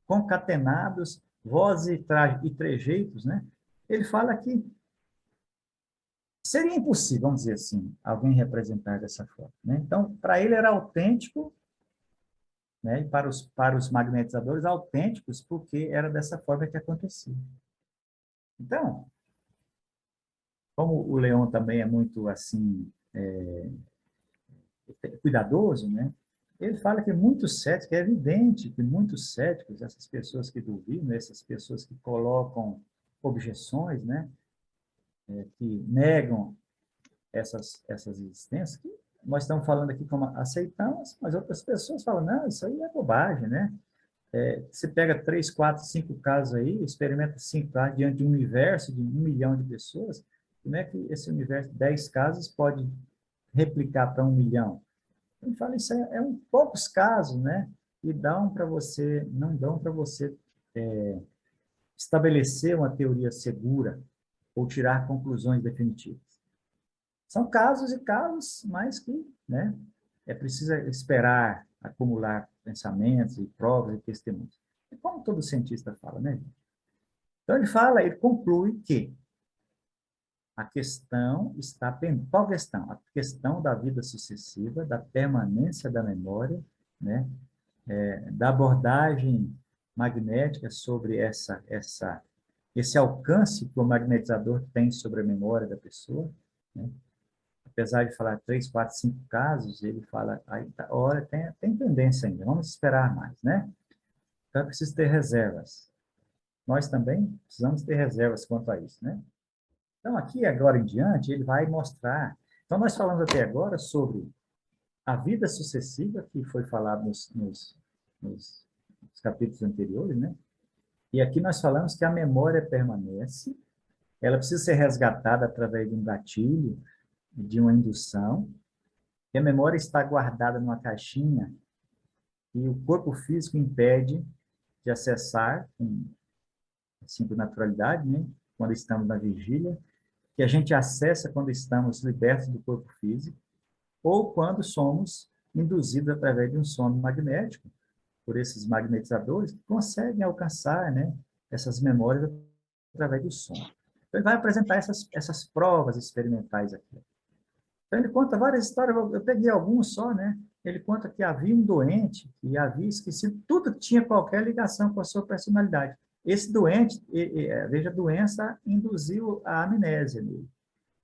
concatenados, voz e trejeitos, né? Ele fala que seria impossível, vamos dizer assim, alguém representar dessa forma, né? Então, para ele era autêntico, né? E para os magnetizadores, autênticos, porque era dessa forma que acontecia. Então, como o Leon também é muito, assim, cuidadoso, né? Ele fala que muitos céticos, é evidente que muitos céticos, essas pessoas que duvidam, essas pessoas que colocam objeções, né? Que negam essas existências, que nós estamos falando aqui como aceitamos, mas outras pessoas falam, não, isso aí é bobagem, né? Você pega 3, 4, 5 casos aí, experimenta 5 casos diante de um universo de 1 milhão de pessoas, como é que esse universo, 10 casos, pode replicar para 1 milhão? Ele fala, isso um poucos casos, né? E não dão para você estabelecer uma teoria segura ou tirar conclusões definitivas. São casos e casos, mas que, né? É preciso esperar acumular pensamentos e provas e testemunhos. É como todo cientista fala, né? Então ele conclui que A questão está... Qual questão? A questão da vida sucessiva, da permanência da memória, né? Da abordagem magnética sobre esse alcance que o magnetizador tem sobre a memória da pessoa, né? Apesar de falar 3, 4, 5 casos, ele fala, aí tá, olha, tem tendência ainda, vamos esperar mais, né? Então, é preciso ter reservas. Nós também precisamos ter reservas quanto a isso, né? Então, aqui, agora em diante, ele vai mostrar... Então, nós falamos até agora sobre a vida sucessiva, que foi falado nos capítulos anteriores, né? E aqui nós falamos que a memória permanece, ela precisa ser resgatada através de um gatilho, de uma indução, e a memória está guardada numa caixinha e o corpo físico impede de acessar, assim, com naturalidade, né? Quando estamos na vigília, que a gente acessa quando estamos libertos do corpo físico, ou quando somos induzidos através de um sono magnético, por esses magnetizadores, que conseguem alcançar, né, essas memórias através do sono. Então, ele vai apresentar essas provas experimentais aqui. Então, ele conta várias histórias, eu peguei alguns só, né? Ele conta que havia um doente que havia esquecido tudo que tinha qualquer ligação com a sua personalidade. Esse doente, veja, a doença induziu a amnésia nele.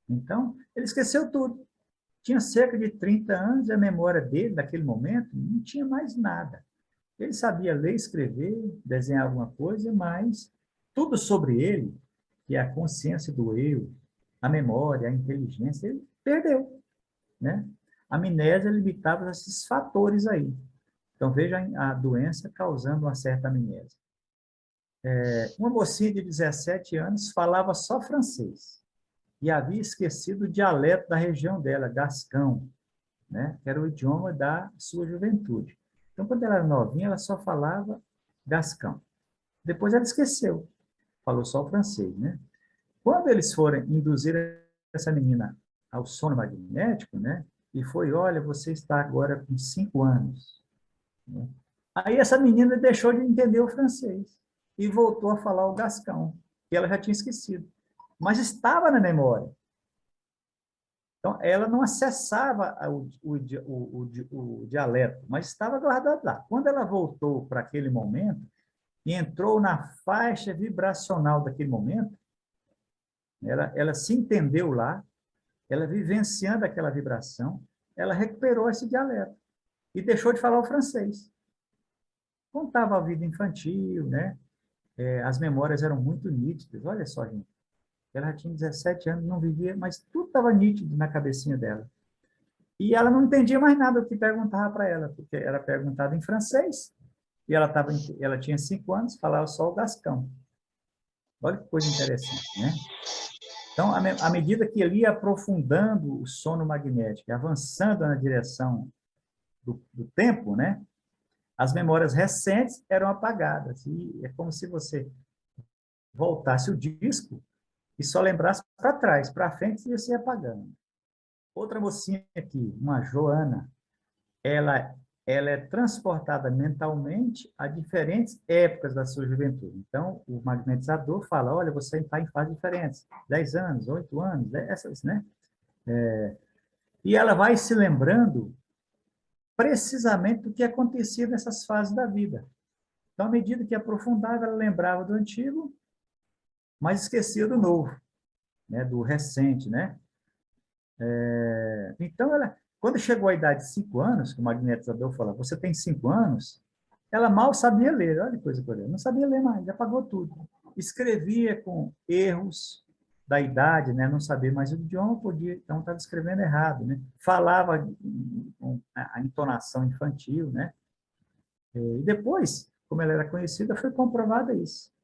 Então, ele esqueceu tudo. Tinha cerca de 30 anos e a memória dele, naquele momento, não tinha mais nada. Ele sabia ler, escrever, desenhar alguma coisa, mas tudo sobre ele, que é a consciência do eu, a memória, a inteligência, ele perdeu, né? A amnésia limitava esses fatores aí. Então, veja a doença causando uma certa amnésia. Uma mocinha de 17 anos falava só francês e havia esquecido o dialeto da região dela, gascão, né? Que era o idioma da sua juventude. Então, quando ela era novinha, ela só falava gascão. Depois ela esqueceu, falou só o francês, né? Quando eles foram induzir essa menina ao sono magnético, né? E foi, olha, você está agora com 5 anos, né? Aí essa menina deixou de entender o francês e voltou a falar o gascão, que ela já tinha esquecido. Mas estava na memória. Então, ela não acessava o dialeto, mas estava guardado lá. Quando ela voltou para aquele momento e entrou na faixa vibracional daquele momento, ela se entendeu lá, ela vivenciando aquela vibração, ela recuperou esse dialeto e deixou de falar o francês. Contava a vida infantil, né? As memórias eram muito nítidas. Olha só, gente. Ela tinha 17 anos, não vivia, mas tudo estava nítido na cabecinha dela. E ela não entendia mais nada do que perguntava para ela, porque era perguntado em francês, e ela tinha 5 anos, falava só o gascão. Olha que coisa interessante, né? Então, à medida que ele ia aprofundando o sono magnético, avançando na direção do tempo, né? As memórias recentes eram apagadas. E é como se você voltasse o disco e só lembrasse para trás, para frente ia se apagando. Outra mocinha aqui, uma Joana, ela, ela é transportada mentalmente a diferentes épocas da sua juventude. Então, o magnetizador fala, olha, você está em fases diferentes, 10 anos, 8 anos, essas, né? E ela vai se lembrando precisamente do que acontecia nessas fases da vida. Então, à medida que aprofundava, ela lembrava do antigo, mas esquecia do novo, né? Do recente, né? Então, quando chegou à idade de 5 anos, que o magnetizador falou, você tem 5 anos, ela mal sabia ler, olha que coisa curiosa, não sabia ler mais, já apagou tudo. Escrevia com erros da idade, né? Não sabia mais o idioma, podia, então estava escrevendo errado, né? Falava com a entonação infantil, né? E depois, como ela era conhecida, foi comprovada isso.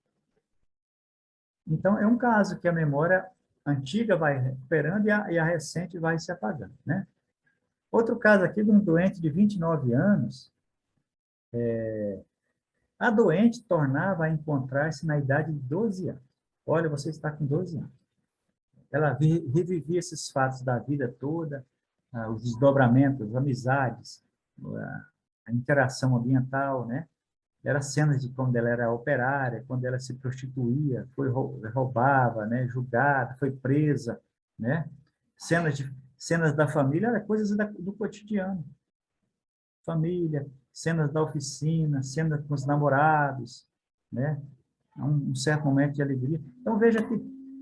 Então, é um caso que a memória antiga vai recuperando e a recente vai se apagando, né? Outro caso aqui de um doente de 29 anos, a doente tornava a encontrar-se na idade de 12 anos. Olha, você está com 12 anos. Ela revivia esses fatos da vida toda, os desdobramentos, as amizades, a interação ambiental, né? Era cenas de quando ela era operária, quando ela se prostituía, foi roubava, né? Julgada, foi presa, né? Cenas da família, era coisas do cotidiano. Família, cenas da oficina, cenas com os namorados, né? Um certo momento de alegria. Então, veja que,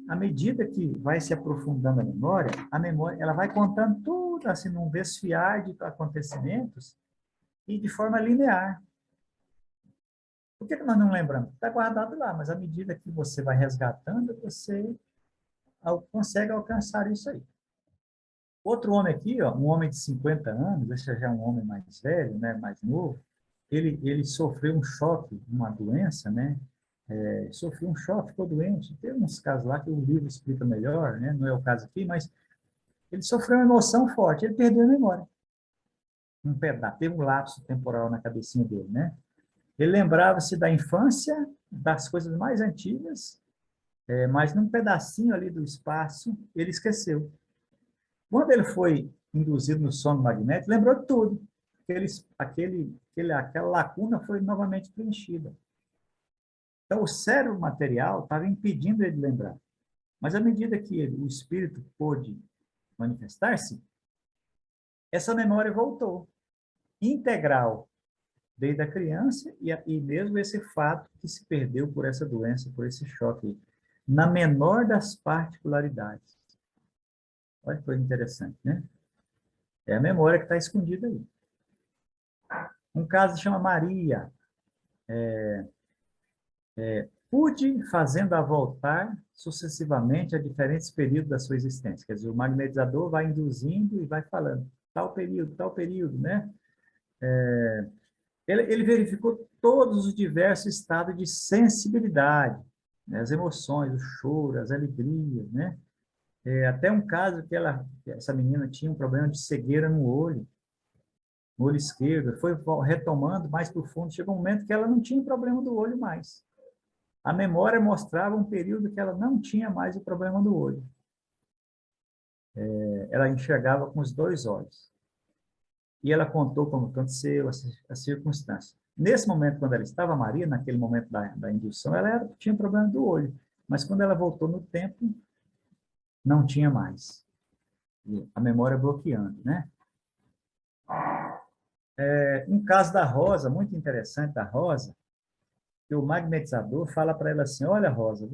à medida que vai se aprofundando a memória, ela vai contando tudo, assim, num desfiar de acontecimentos e de forma linear. Por que nós não lembramos? Está guardado lá, mas à medida que você vai resgatando, você consegue alcançar isso aí. Outro homem aqui, ó, um homem de 50 anos, esse já é um homem mais velho, né, mais novo, ele sofreu um choque, uma doença, né? Sofreu um choque, ficou doente. Tem uns casos lá que o livro explica melhor, né? Não é o caso aqui, mas ele sofreu uma emoção forte, ele perdeu a memória. Um pedaço, teve um lapso temporal na cabecinha dele, né? Ele lembrava-se da infância, das coisas mais antigas, mas num pedacinho ali do espaço, ele esqueceu. Quando ele foi induzido no sono magnético, lembrou de tudo. Aquela lacuna foi novamente preenchida. Então, o cérebro material estava impedindo ele de lembrar. Mas, à medida que o espírito pôde manifestar-se, essa memória voltou, integral, desde a criança, e mesmo esse fato que se perdeu por essa doença, por esse choque, na menor das particularidades. Olha que coisa interessante, né? É a memória que está escondida aí. Um caso se chama Maria. Pude fazendo-a voltar sucessivamente a diferentes períodos da sua existência. Quer dizer, o magnetizador vai induzindo e vai falando tal período, né? Ele verificou todos os diversos estados de sensibilidade, né? As emoções, o choro, as alegrias, né? Até um caso que essa menina tinha um problema de cegueira no olho esquerdo, foi retomando mais profundo, chegou um momento que ela não tinha problema do olho mais. A memória mostrava um período que ela não tinha mais o problema do olho. Ela enxergava com os dois olhos. E ela contou como aconteceu, a circunstância. Nesse momento, quando ela estava, Maria, naquele momento da indução, tinha problema do olho. Mas quando ela voltou no tempo, não tinha mais. E a memória bloqueando, né? Um caso da Rosa, muito interessante da Rosa, que o magnetizador fala para ela assim, olha, Rosa,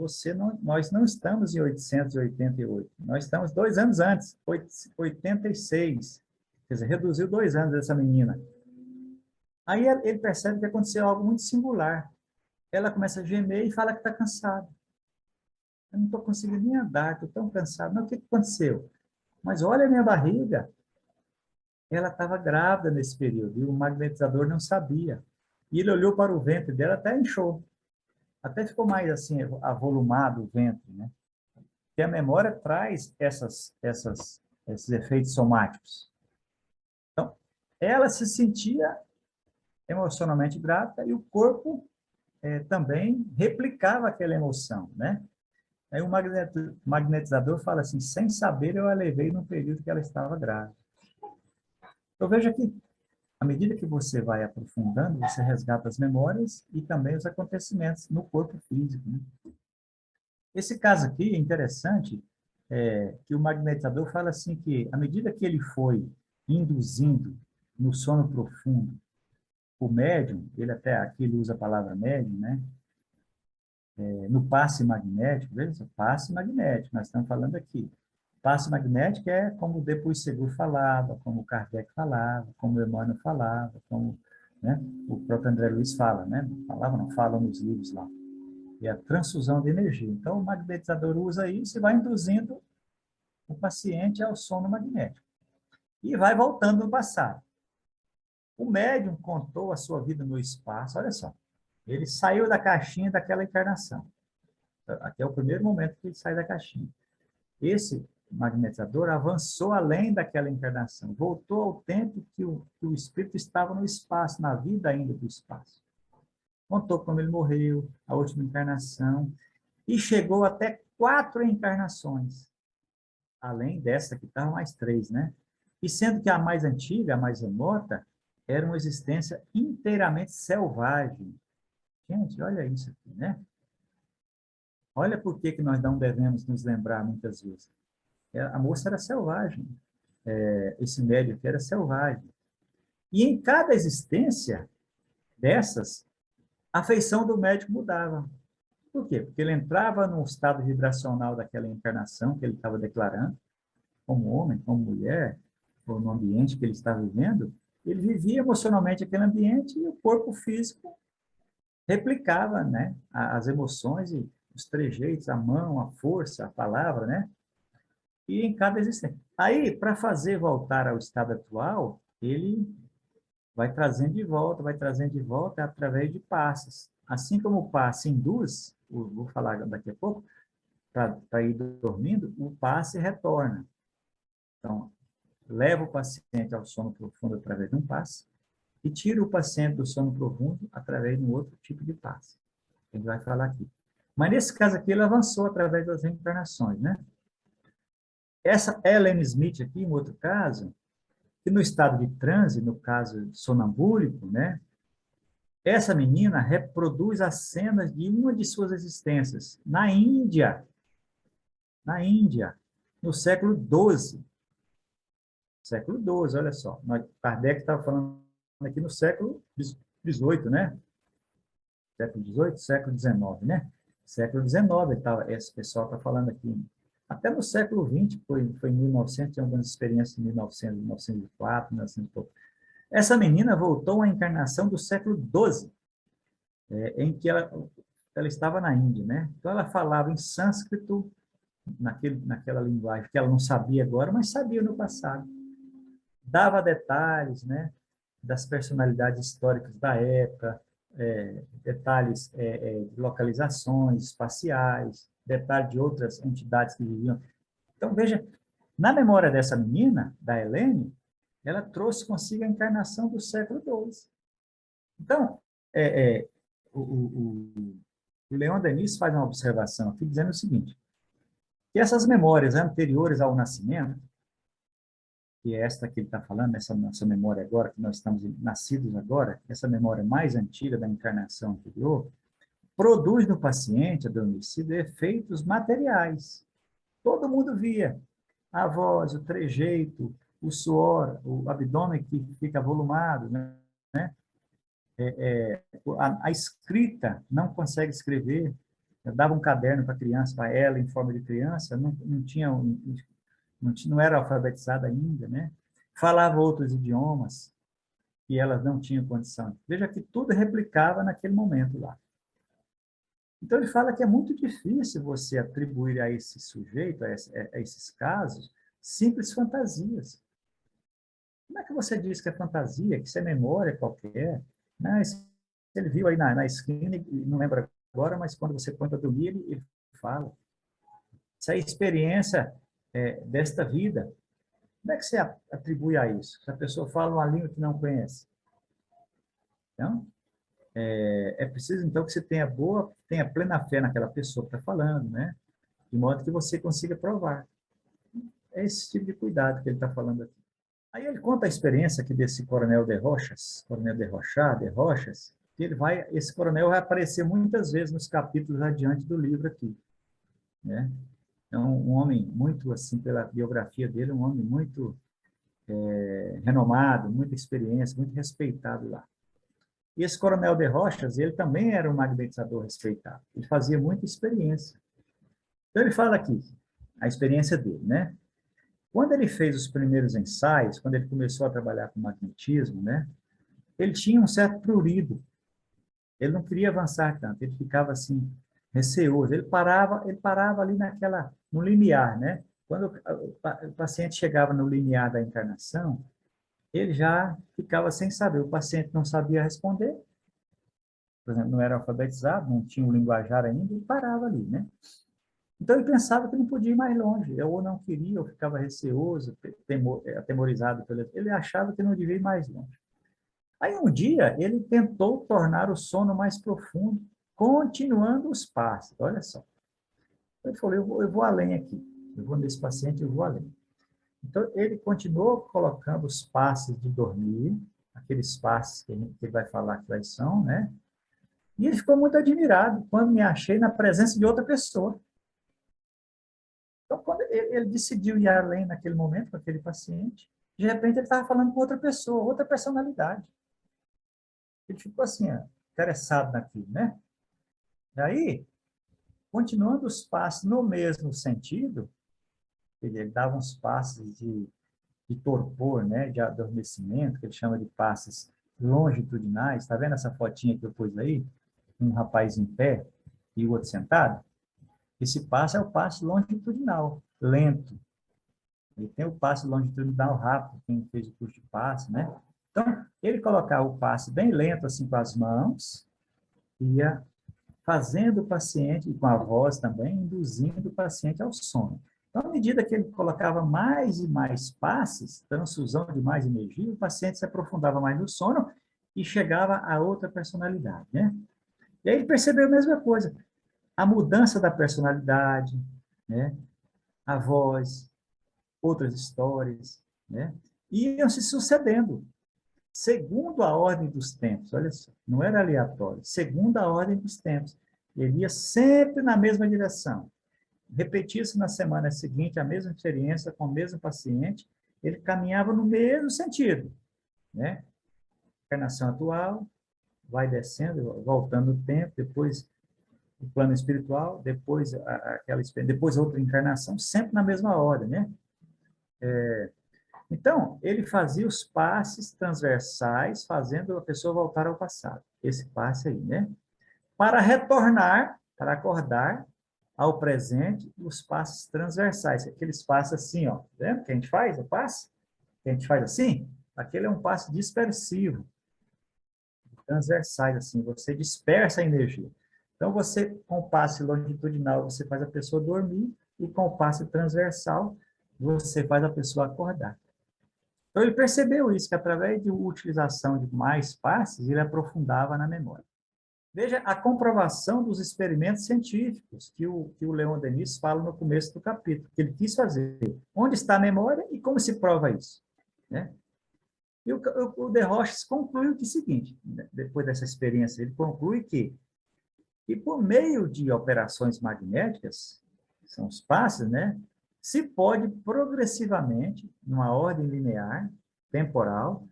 nós não estamos em 888, nós estamos 2 anos antes, 86. Quer dizer, reduziu 2 anos essa menina. Aí ele percebe que aconteceu algo muito singular. Ela começa a gemer e fala que está cansada. Eu não estou conseguindo nem andar, estou tão cansada. Mas o que aconteceu? Mas olha a minha barriga. Ela estava grávida nesse período e o magnetizador não sabia. E ele olhou para o ventre dela, até inchou. Até ficou mais assim, avolumado o ventre, né? Porque a memória traz esses efeitos somáticos. Então, ela se sentia emocionalmente grata e o corpo também replicava aquela emoção, né? Aí o magnetizador fala assim, sem saber eu a levei no período que ela estava grávida. Eu vejo que, à medida que você vai aprofundando, você resgata as memórias e também os acontecimentos no corpo físico, né? Esse caso aqui é interessante, que o magnetizador fala assim que, à medida que ele foi induzindo no sono profundo o médium, ele até aqui ele usa a palavra médium, né? No passe magnético, veja, passe magnético, nós estamos falando aqui. Passe magnético é como o Depuy Segur falava, como o Kardec falava, como o Emmanuel falava, como, né, o próprio André Luiz fala, né? Falava, não fala nos livros lá. E a transfusão de energia. Então, o magnetizador usa isso e vai induzindo o paciente ao sono magnético. E vai voltando no passado. O médium contou a sua vida no espaço, olha só. Ele saiu da caixinha daquela encarnação. Aqui é o primeiro momento que ele sai da caixinha. Esse magnetizador avançou além daquela encarnação, voltou ao tempo que o espírito estava no espaço, na vida ainda do espaço. Contou como ele morreu, a última encarnação, e chegou até 4 encarnações, além dessa que estava mais 3, né? E sendo que a mais antiga, a mais remota, era uma existência inteiramente selvagem. Gente, olha isso aqui, né? Olha por que nós não devemos nos lembrar muitas vezes. A moça era selvagem. Esse médium aqui era selvagem. E em cada existência dessas, a feição do médico mudava. Por quê? Porque ele entrava no estado vibracional daquela encarnação que ele estava declarando, como homem, como mulher, ou no ambiente que ele estava vivendo, ele vivia emocionalmente aquele ambiente e o corpo físico replicava, né, as emoções e os trejeitos, a mão, a força, a palavra, né? E em cada existência. Aí, para fazer voltar ao estado atual, ele vai trazendo de volta através de passes. Assim como o passe induz, vou falar daqui a pouco, para ir dormindo, o passe retorna. Então, leva o paciente ao sono profundo através de um passe e tira o paciente do sono profundo através de um outro tipo de passe. Ele vai falar aqui. Mas nesse caso aqui, ele avançou através das reencarnações, né? Essa Ellen Smith aqui, em outro caso, que no estado de transe, no caso sonambúlico, né? Essa menina reproduz as cenas de uma de suas existências na Índia, no século XII. Século XII, olha só. Kardec estava falando aqui no século XVIII, né? Século XVIII, século XIX, né? Século XIX, esse pessoal está falando aqui. Até no século XX, foi em 1900, tinha algumas experiências em 1900, 1904, 1900 e pouco. Essa menina voltou à encarnação do século XII, em que ela estava na Índia, né? Então, ela falava em sânscrito, naquela linguagem que ela não sabia agora, mas sabia no passado. Dava detalhes, né, das personalidades históricas da época, detalhes de localizações espaciais, detalhes de outras entidades que viviam. Então, veja, na memória dessa menina, da Helene, ela trouxe consigo a encarnação do século XII. Então, o Leon Denis faz uma observação aqui dizendo o seguinte, que essas memórias anteriores ao nascimento, que é esta que ele está falando, essa nossa memória agora, que nós estamos nascidos agora, essa memória mais antiga da encarnação anterior, produz no paciente adormecido efeitos materiais. Todo mundo via a voz, o trejeito, o suor, o abdômen que fica volumado, né? A escrita, não consegue escrever. Eu dava um caderno para a criança, para ela, em forma de criança, não tinha, não era alfabetizada ainda, né? Falava outros idiomas e elas não tinham condição. Veja que tudo replicava naquele momento lá. Então, ele fala que é muito difícil você atribuir a esse sujeito, a esses casos, simples fantasias. Como é que você diz que é fantasia, que isso é memória qualquer? Não, ele viu aí na esquina, não lembra agora, mas quando você põe para dormir, ele fala. Isso é experiência desta vida. Como é que você atribui a isso? Se a pessoa fala uma língua que não conhece. Então, é preciso, então, que você tenha plena fé naquela pessoa que está falando, né? De modo que você consiga provar. É esse tipo de cuidado que ele está falando aqui. Aí ele conta a experiência aqui desse coronel de Rochas, coronel de Rochas, que esse coronel vai aparecer muitas vezes nos capítulos adiante do livro aqui, né? É um homem muito, assim, pela biografia dele, um homem muito renomado, muita experiência, muito respeitado lá. E esse coronel de Rochas, ele também era um magnetizador respeitado. Ele fazia muita experiência. Então, ele fala aqui, a experiência dele, né? Quando ele fez os primeiros ensaios, quando ele começou a trabalhar com magnetismo, né? Ele tinha um certo prurido. Ele não queria avançar tanto, ele ficava assim, receoso. Ele parava ali no limiar, né? Quando o paciente chegava no limiar da encarnação, ele já ficava sem saber. O paciente não sabia responder, por exemplo, não era alfabetizado, não tinha o linguajar ainda, e parava ali, né? Então, ele pensava que não podia ir mais longe. Eu ou não queria, ou ficava receoso, atemorizado. Ele achava que não devia ir mais longe. Aí, um dia, ele tentou tornar o sono mais profundo, continuando os passos. Olha só. Ele falou, eu vou além aqui. Eu vou nesse paciente, eu vou além. Então, ele continuou colocando os passos de dormir, aqueles passos que ele vai falar quais são, né? E ele ficou muito admirado quando me achei na presença de outra pessoa. Então, quando ele decidiu ir além naquele momento com aquele paciente, de repente ele estava falando com outra pessoa, outra personalidade. Ele ficou assim, ó, interessado naquilo, né? E aí, continuando os passos no mesmo sentido, ele dava uns passos de torpor, né, de adormecimento, que ele chama de passos longitudinais. Está vendo essa fotinha que eu pus aí? Um rapaz em pé e o outro sentado? Esse passo é o passo longitudinal, lento. Ele tem o passo longitudinal rápido, quem fez o curso de passe, né? Então, ele colocava o passe bem lento, assim, com as mãos, ia fazendo o paciente, e com a voz também, induzindo o paciente ao sono. Então, à medida que ele colocava mais e mais passes, transfusão de mais energia, o paciente se aprofundava mais no sono e chegava a outra personalidade, né? E aí ele percebeu a mesma coisa, a mudança da personalidade, né? A voz, outras histórias, né? E iam se sucedendo, segundo a ordem dos tempos, olha só, não era aleatório, segundo a ordem dos tempos. Ele ia sempre na mesma direção. Repetia-se na semana seguinte a mesma experiência com o mesmo paciente, ele caminhava no mesmo sentido, né? Encarnação atual, vai descendo, voltando o tempo, depois o plano espiritual, depois depois outra encarnação, sempre na mesma ordem, né? Então, ele fazia os passes transversais, fazendo a pessoa voltar ao passado. Esse passe aí, né? Para retornar, para acordar ao presente, os passos transversais. Aqueles passos assim, ó. Tá vendo que a gente faz? O passe? Que a gente faz assim? Aquele é um passo dispersivo. Transversais, assim. Você dispersa a energia. Então, você, com o passe longitudinal, você faz a pessoa dormir, e com o passe transversal, você faz a pessoa acordar. Então, ele percebeu isso, que através de utilização de mais passes, ele aprofundava na memória. Veja a comprovação dos experimentos científicos que o Leon Denis fala no começo do capítulo, que ele quis fazer. Onde está a memória e como se prova isso? Né? E o De Rochas conclui o seguinte, depois dessa experiência, ele conclui que por meio de operações magnéticas, que são os passes, né, se pode progressivamente, numa ordem linear, temporal,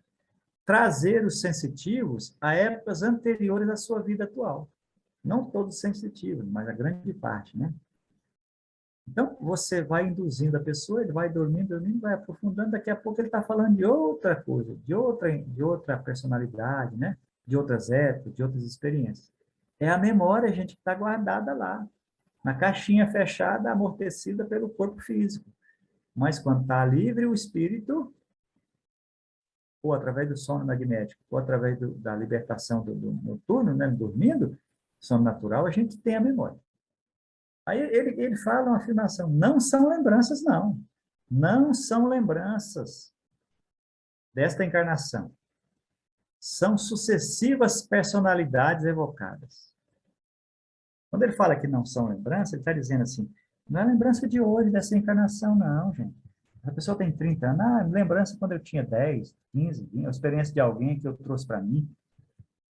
trazer os sensitivos a épocas anteriores à sua vida atual. Não todos sensitivos, mas a grande parte, né? Então, você vai induzindo a pessoa, ele vai dormindo, vai aprofundando, daqui a pouco ele está falando de outra coisa, de outra personalidade, né? De outras épocas, de outras experiências. É a memória, gente, que está guardada lá, na caixinha fechada, amortecida pelo corpo físico. Mas quando está livre, o espírito, ou através do sono magnético, ou através da libertação do noturno, né, dormindo, sono natural, a gente tem a memória. Aí ele fala uma afirmação, não são lembranças, não. Não são lembranças desta encarnação. São sucessivas personalidades evocadas. Quando ele fala que não são lembranças, ele está dizendo assim, não é lembrança de hoje, dessa encarnação, não, gente. A pessoa tem 30 anos, lembrança quando eu tinha 10, 15, 20, a experiência de alguém que eu trouxe para mim,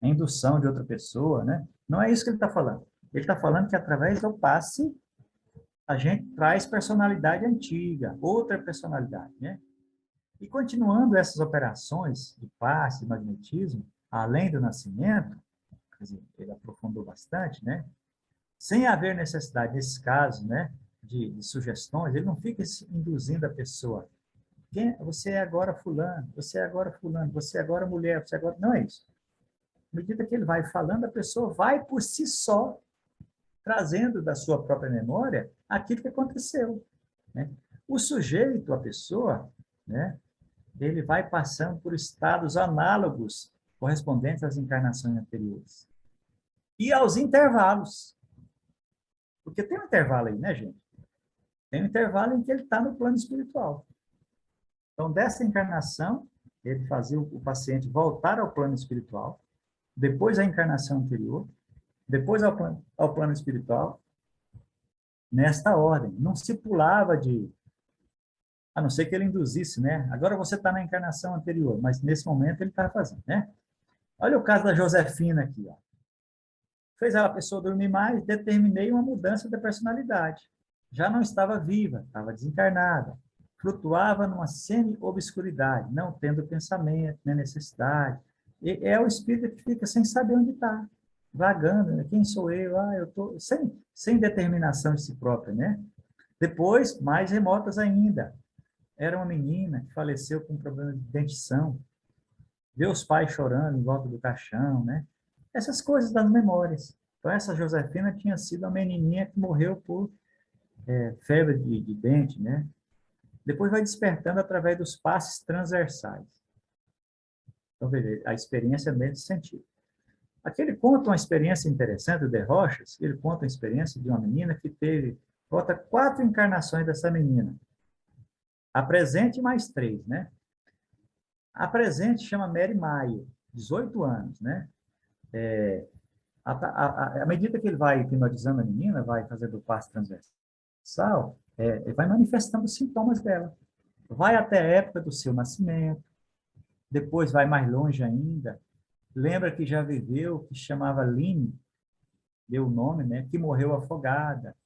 a indução de outra pessoa, né? Não é isso que ele está falando. Ele está falando que através do passe, a gente traz personalidade antiga, outra personalidade, né? E continuando essas operações de passe, magnetismo, além do nascimento, quer dizer, ele aprofundou bastante, né? Sem haver necessidade, nesse caso, né, de sugestões, ele não fica induzindo a pessoa. Você é agora fulano, você é agora fulano, você é agora mulher, você é agora... Não é isso. À medida que ele vai falando, a pessoa vai por si só trazendo da sua própria memória aquilo que aconteceu. Né? O sujeito, a pessoa, né, ele vai passando por estados análogos correspondentes às encarnações anteriores. E aos intervalos. Porque tem um intervalo aí, né, gente? Tem um intervalo em que ele está no plano espiritual. Então, dessa encarnação, ele fazia o paciente voltar ao plano espiritual, depois a encarnação anterior, depois ao plano espiritual, nesta ordem. Não se pulava a não ser que ele induzisse, né? Agora você está na encarnação anterior, mas nesse momento ele está fazendo, né? Olha o caso da Josefina aqui, ó. Fez a pessoa dormir mais, determinei uma mudança da personalidade. já não estava viva, estava desencarnada. Flutuava numa semi-obscuridade, não tendo pensamento, nem necessidade. E é o espírito que fica sem saber onde está, vagando, né? Quem sou eu? Ah, eu estou sem determinação de si própria, né? Depois, mais remotas ainda. Era uma menina que faleceu com um problema de dentição. Vê os pais chorando em volta do caixão, né? Essas coisas das memórias. Então, essa Josefina tinha sido a menininha que morreu por febre de dente, né? Depois vai despertando através dos passes transversais. Então, veja, a experiência é nesse sentido. Aqui ele conta uma experiência interessante, o De Rochas, ele conta uma experiência de uma menina que teve, conta 4 encarnações dessa menina. A presente mais 3, né? A presente chama Mary Maio, 18 anos, né? À medida que ele vai hipnotizando a menina, vai fazendo o passo transversal, ele vai manifestando os sintomas dela. Vai até a época do seu nascimento, depois vai mais longe ainda. Lembra que já viveu, que chamava Line, deu o nome, né? Que morreu afogada,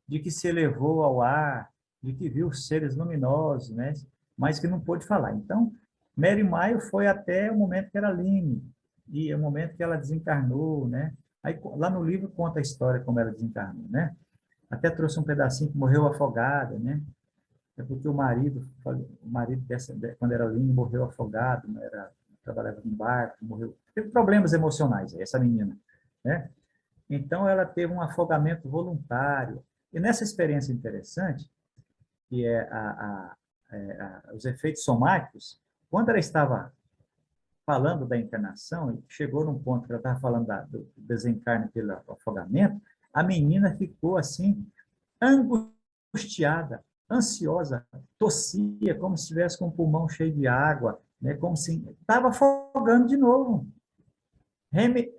de que se elevou ao ar, de que viu seres luminosos, né? Mas que não pôde falar. Então, Mary Maio foi até o momento que era Line, e o momento que ela desencarnou, né? Aí, lá no livro conta a história como ela desencarnou, né? Até trouxe um pedacinho que morreu afogada, né? É porque o marido dessa, quando era Line, morreu afogado, né? Trabalhava no barco, morreu. Teve problemas emocionais, essa menina, né? Então, ela teve um afogamento voluntário. E nessa experiência interessante, que é os efeitos somáticos, quando ela estava falando da encarnação, e chegou num ponto que ela estava falando do desencarne pelo afogamento, a menina ficou assim, angustiada, ansiosa, tossia, como se estivesse com o pulmão cheio de água, né? Como se estava afogando de novo.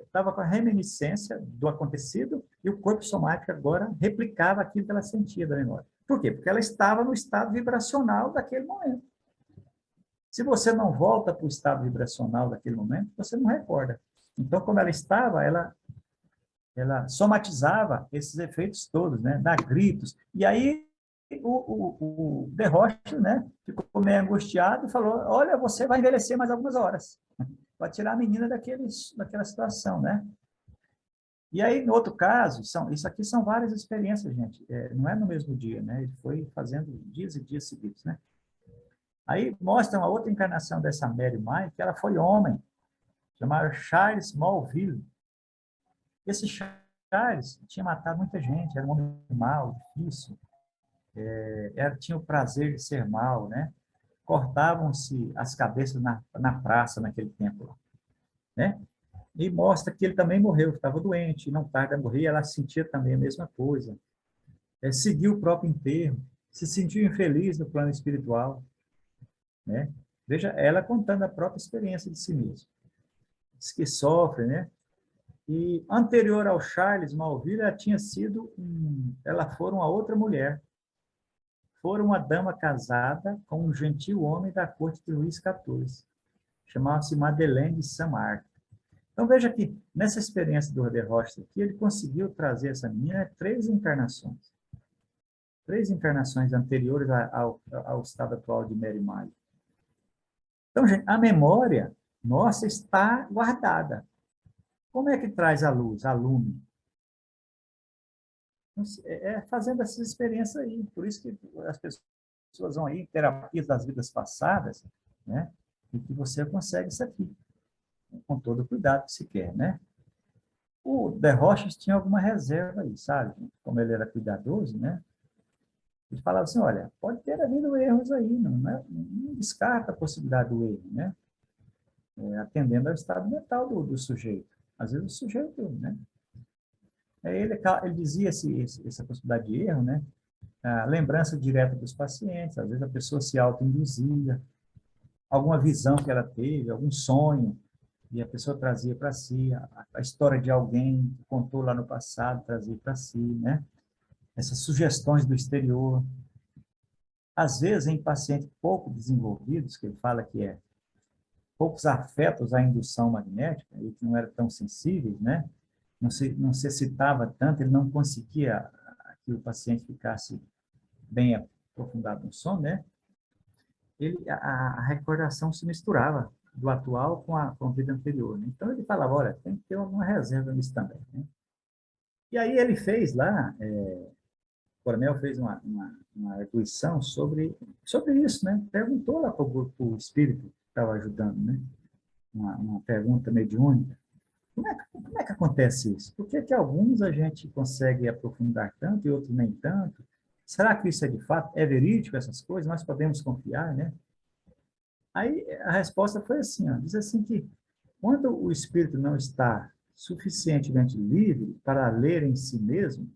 Estava com a reminiscência do acontecido e o corpo somático agora replicava aquilo que ela sentia da memória. Por quê? Porque ela estava no estado vibracional daquele momento. Se você não volta para o estado vibracional daquele momento, você não recorda. Então, como ela estava, ela somatizava esses efeitos todos, né? Dá gritos. E aí o De Rocha, né? Ficou meio angustiado e falou: olha, você vai envelhecer mais algumas horas. Vai tirar a menina daquela situação, né? E aí, no outro caso, isso aqui são várias experiências, gente. Não é no mesmo dia, né? Ele foi fazendo dias e dias seguidos, né? Aí mostra uma outra encarnação dessa Mary May, que ela foi homem, chamado Charles Smallville. Esse Charles tinha matado muita gente, era um homem mau, difícil, tinha o prazer de ser mau, né? Cortavam-se as cabeças na praça naquele tempo, né? E mostra que ele também morreu, estava doente, não tarda a morrer, ela sentia também a mesma coisa. Seguiu o próprio enterro, se sentiu infeliz no plano espiritual, né? Veja, ela contando a própria experiência de si mesma. Diz que sofre, né? E anterior ao Charles Malville, ela foi uma outra mulher. Foi uma dama casada com um gentil homem da corte de Luís XIV. Chamava-se Madeleine de Saint-Marc. Então, veja que, nessa experiência do De Rocha aqui, ele conseguiu trazer essa menina 3 encarnações. 3 encarnações anteriores ao estado atual de Mary May. Então, gente, a memória nossa está guardada. Como é que traz a luz, a lume? Fazendo essas experiências aí. Por isso que as pessoas vão aí em terapias das vidas passadas, né? E que você consegue isso aqui, com todo o cuidado que se quer, né? O De Rochas tinha alguma reserva aí, sabe? Como ele era cuidadoso, né? Ele falava assim, olha, pode ter havido erros aí, não descarta a possibilidade do erro, né? Atendendo ao estado mental do sujeito. Às vezes o sujeito, né? Ele dizia essa possibilidade de erro, né? A lembrança direta dos pacientes, às vezes a pessoa se auto-induzia, alguma visão que ela teve, algum sonho, e a pessoa trazia para si, a história de alguém que contou lá no passado, trazia para si, né? Essas sugestões do exterior. Às vezes, em pacientes pouco desenvolvidos, que ele fala que poucos afetos à indução magnética, e que não eram tão sensíveis, né? Não se excitava tanto, ele não conseguia que o paciente ficasse bem aprofundado no sono, né? A recordação se misturava do atual com a vida anterior, né? Então ele falava, olha, tem que ter alguma reserva nisso também, né? E aí ele fez lá, o coronel fez uma arguição sobre isso, né? Perguntou lá para o espírito que estava ajudando, né? Uma pergunta mediúnica. Como é que acontece isso? Por que que alguns a gente consegue aprofundar tanto e outros nem tanto? Será que isso é de fato? É verídico essas coisas? Nós podemos confiar, né? Aí a resposta foi assim, ó, diz assim que quando o espírito não está suficientemente livre para ler em si mesmo,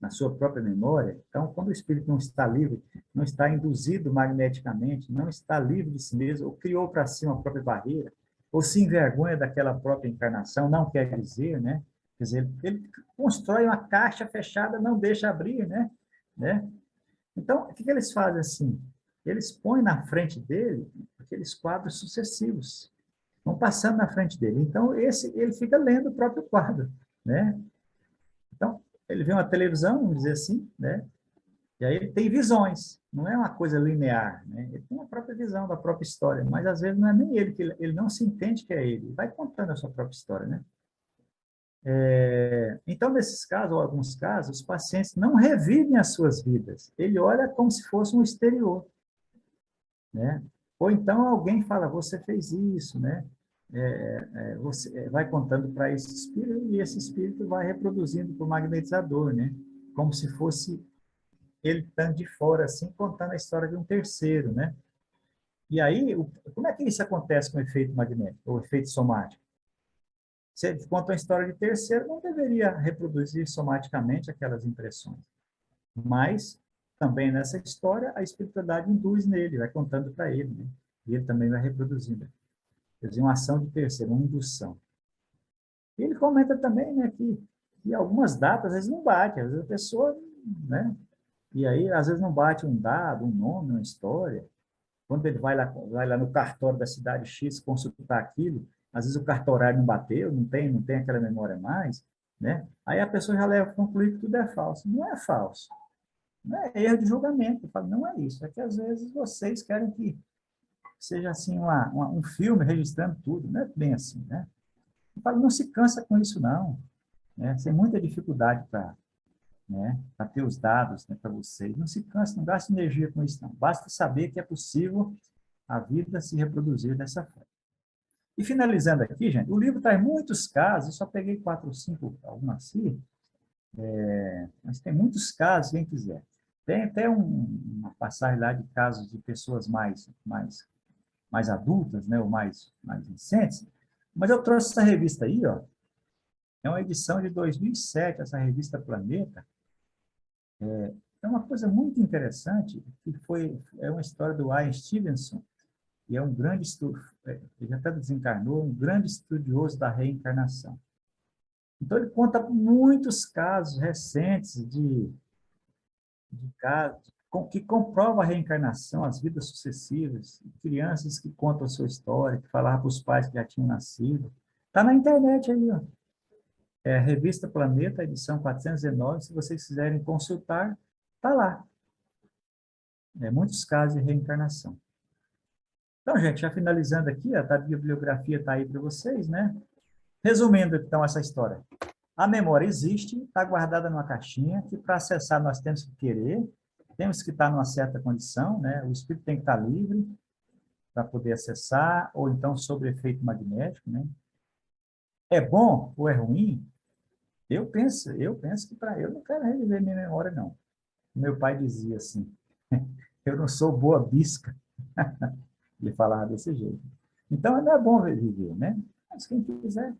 na sua própria memória, então quando o espírito não está livre, não está induzido magneticamente, não está livre de si mesmo, ou criou para si uma própria barreira, ou se envergonha daquela própria encarnação, não quer dizer, né? Quer dizer, ele constrói uma caixa fechada, não deixa abrir, né? Então, o que eles fazem assim? Eles põem na frente dele aqueles quadros sucessivos, vão passando na frente dele. Então, ele fica lendo o próprio quadro, né? Então, ele vê uma televisão, vamos dizer assim, né? E aí ele tem visões, não é uma coisa linear, né? Ele tem a própria visão da própria história, mas às vezes não é nem ele, que ele não se entende que é ele, vai contando a sua própria história, né? Então, nesses casos, ou alguns casos, os pacientes não revivem as suas vidas. Ele olha como se fosse um exterior, né? Ou então alguém fala, você fez isso, né? Você vai contando para esse espírito e esse espírito vai reproduzindo para o magnetizador, né? Como se fosse ele estando de fora, assim, contando a história de um terceiro, né? E aí, como é que isso acontece com o efeito magnético, ou efeito somático? Se ele conta uma história de terceiro, não deveria reproduzir somaticamente aquelas impressões. Mas, também nessa história, a espiritualidade induz nele, vai contando para ele, né? E ele também vai reproduzindo. Quer dizer, uma ação de terceiro, uma indução. E ele comenta também, né, que algumas datas, às vezes, não batem, às vezes a pessoa, né? E aí, às vezes, não bate um dado, um nome, uma história. Quando ele vai lá no cartório da cidade X consultar aquilo, às vezes o cartorário não bateu, não tem aquela memória mais, né? Aí a pessoa já leva a concluir que tudo é falso. Não é falso. Não é erro de julgamento. Eu falo, não é isso. É que às vezes vocês querem que seja assim um filme registrando tudo. Não é bem assim, né? Eu falo, não se cansa com isso, não. Né? Tem muita dificuldade para, né, para ter os dados, né, para vocês. Não se cansa, não gaste energia com isso, não. Basta saber que é possível a vida se reproduzir dessa forma. E finalizando aqui, gente, o livro traz muitos casos, eu só peguei 4 ou 5, algumas assim, mas tem muitos casos, quem quiser. Tem até uma passagem lá de casos de pessoas mais adultas, né, ou mais recentes, mas eu trouxe essa revista aí, ó, é uma edição de 2007, essa revista Planeta. É uma coisa muito interessante, que é uma história do Ian Stevenson, e é um grande ele já até desencarnou, um grande estudioso da reencarnação. Então, ele conta muitos casos recentes de casos que comprovam a reencarnação, as vidas sucessivas, crianças que contam a sua história, que falavam para os pais que já tinham nascido. Está na internet aí, ó. É a Revista Planeta, edição 419, se vocês quiserem consultar, está lá. Muitos casos de reencarnação. Então, gente, já finalizando aqui, a bibliografia está aí para vocês, né? Resumindo, então, essa história. A memória existe, está guardada numa caixinha, que para acessar nós temos que querer, temos que estar numa certa condição, né? O espírito tem que estar livre para poder acessar, ou então sob efeito magnético, né? É bom ou é ruim? Eu penso que para eu não quero reviver minha memória, não. Meu pai dizia assim, eu não sou boa bisca. Ele falava desse jeito. Então, não é bom viver, né? Mas quem quiser.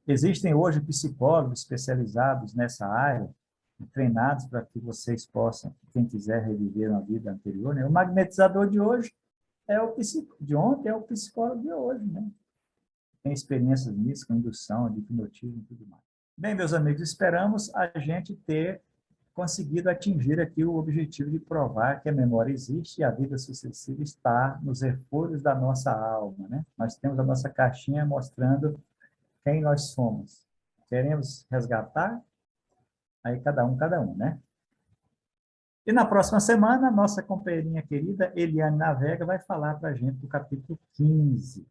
Existem hoje psicólogos especializados nessa área, treinados para que vocês possam, quem quiser reviver uma vida anterior, né? O magnetizador de hoje é o psicólogo de ontem, é o psicólogo de hoje, né? Tem experiências nisso, com indução, de hipnotismo e tudo mais. Bem, meus amigos, esperamos a gente ter conseguido atingir aqui o objetivo de provar que a memória existe e a vida sucessiva está nos refolhos da nossa alma, né? Nós temos a nossa caixinha mostrando quem nós somos. Queremos resgatar? Aí cada um, né? E na próxima semana, nossa companheirinha querida, Eliane Navega, vai falar para a gente do capítulo 15.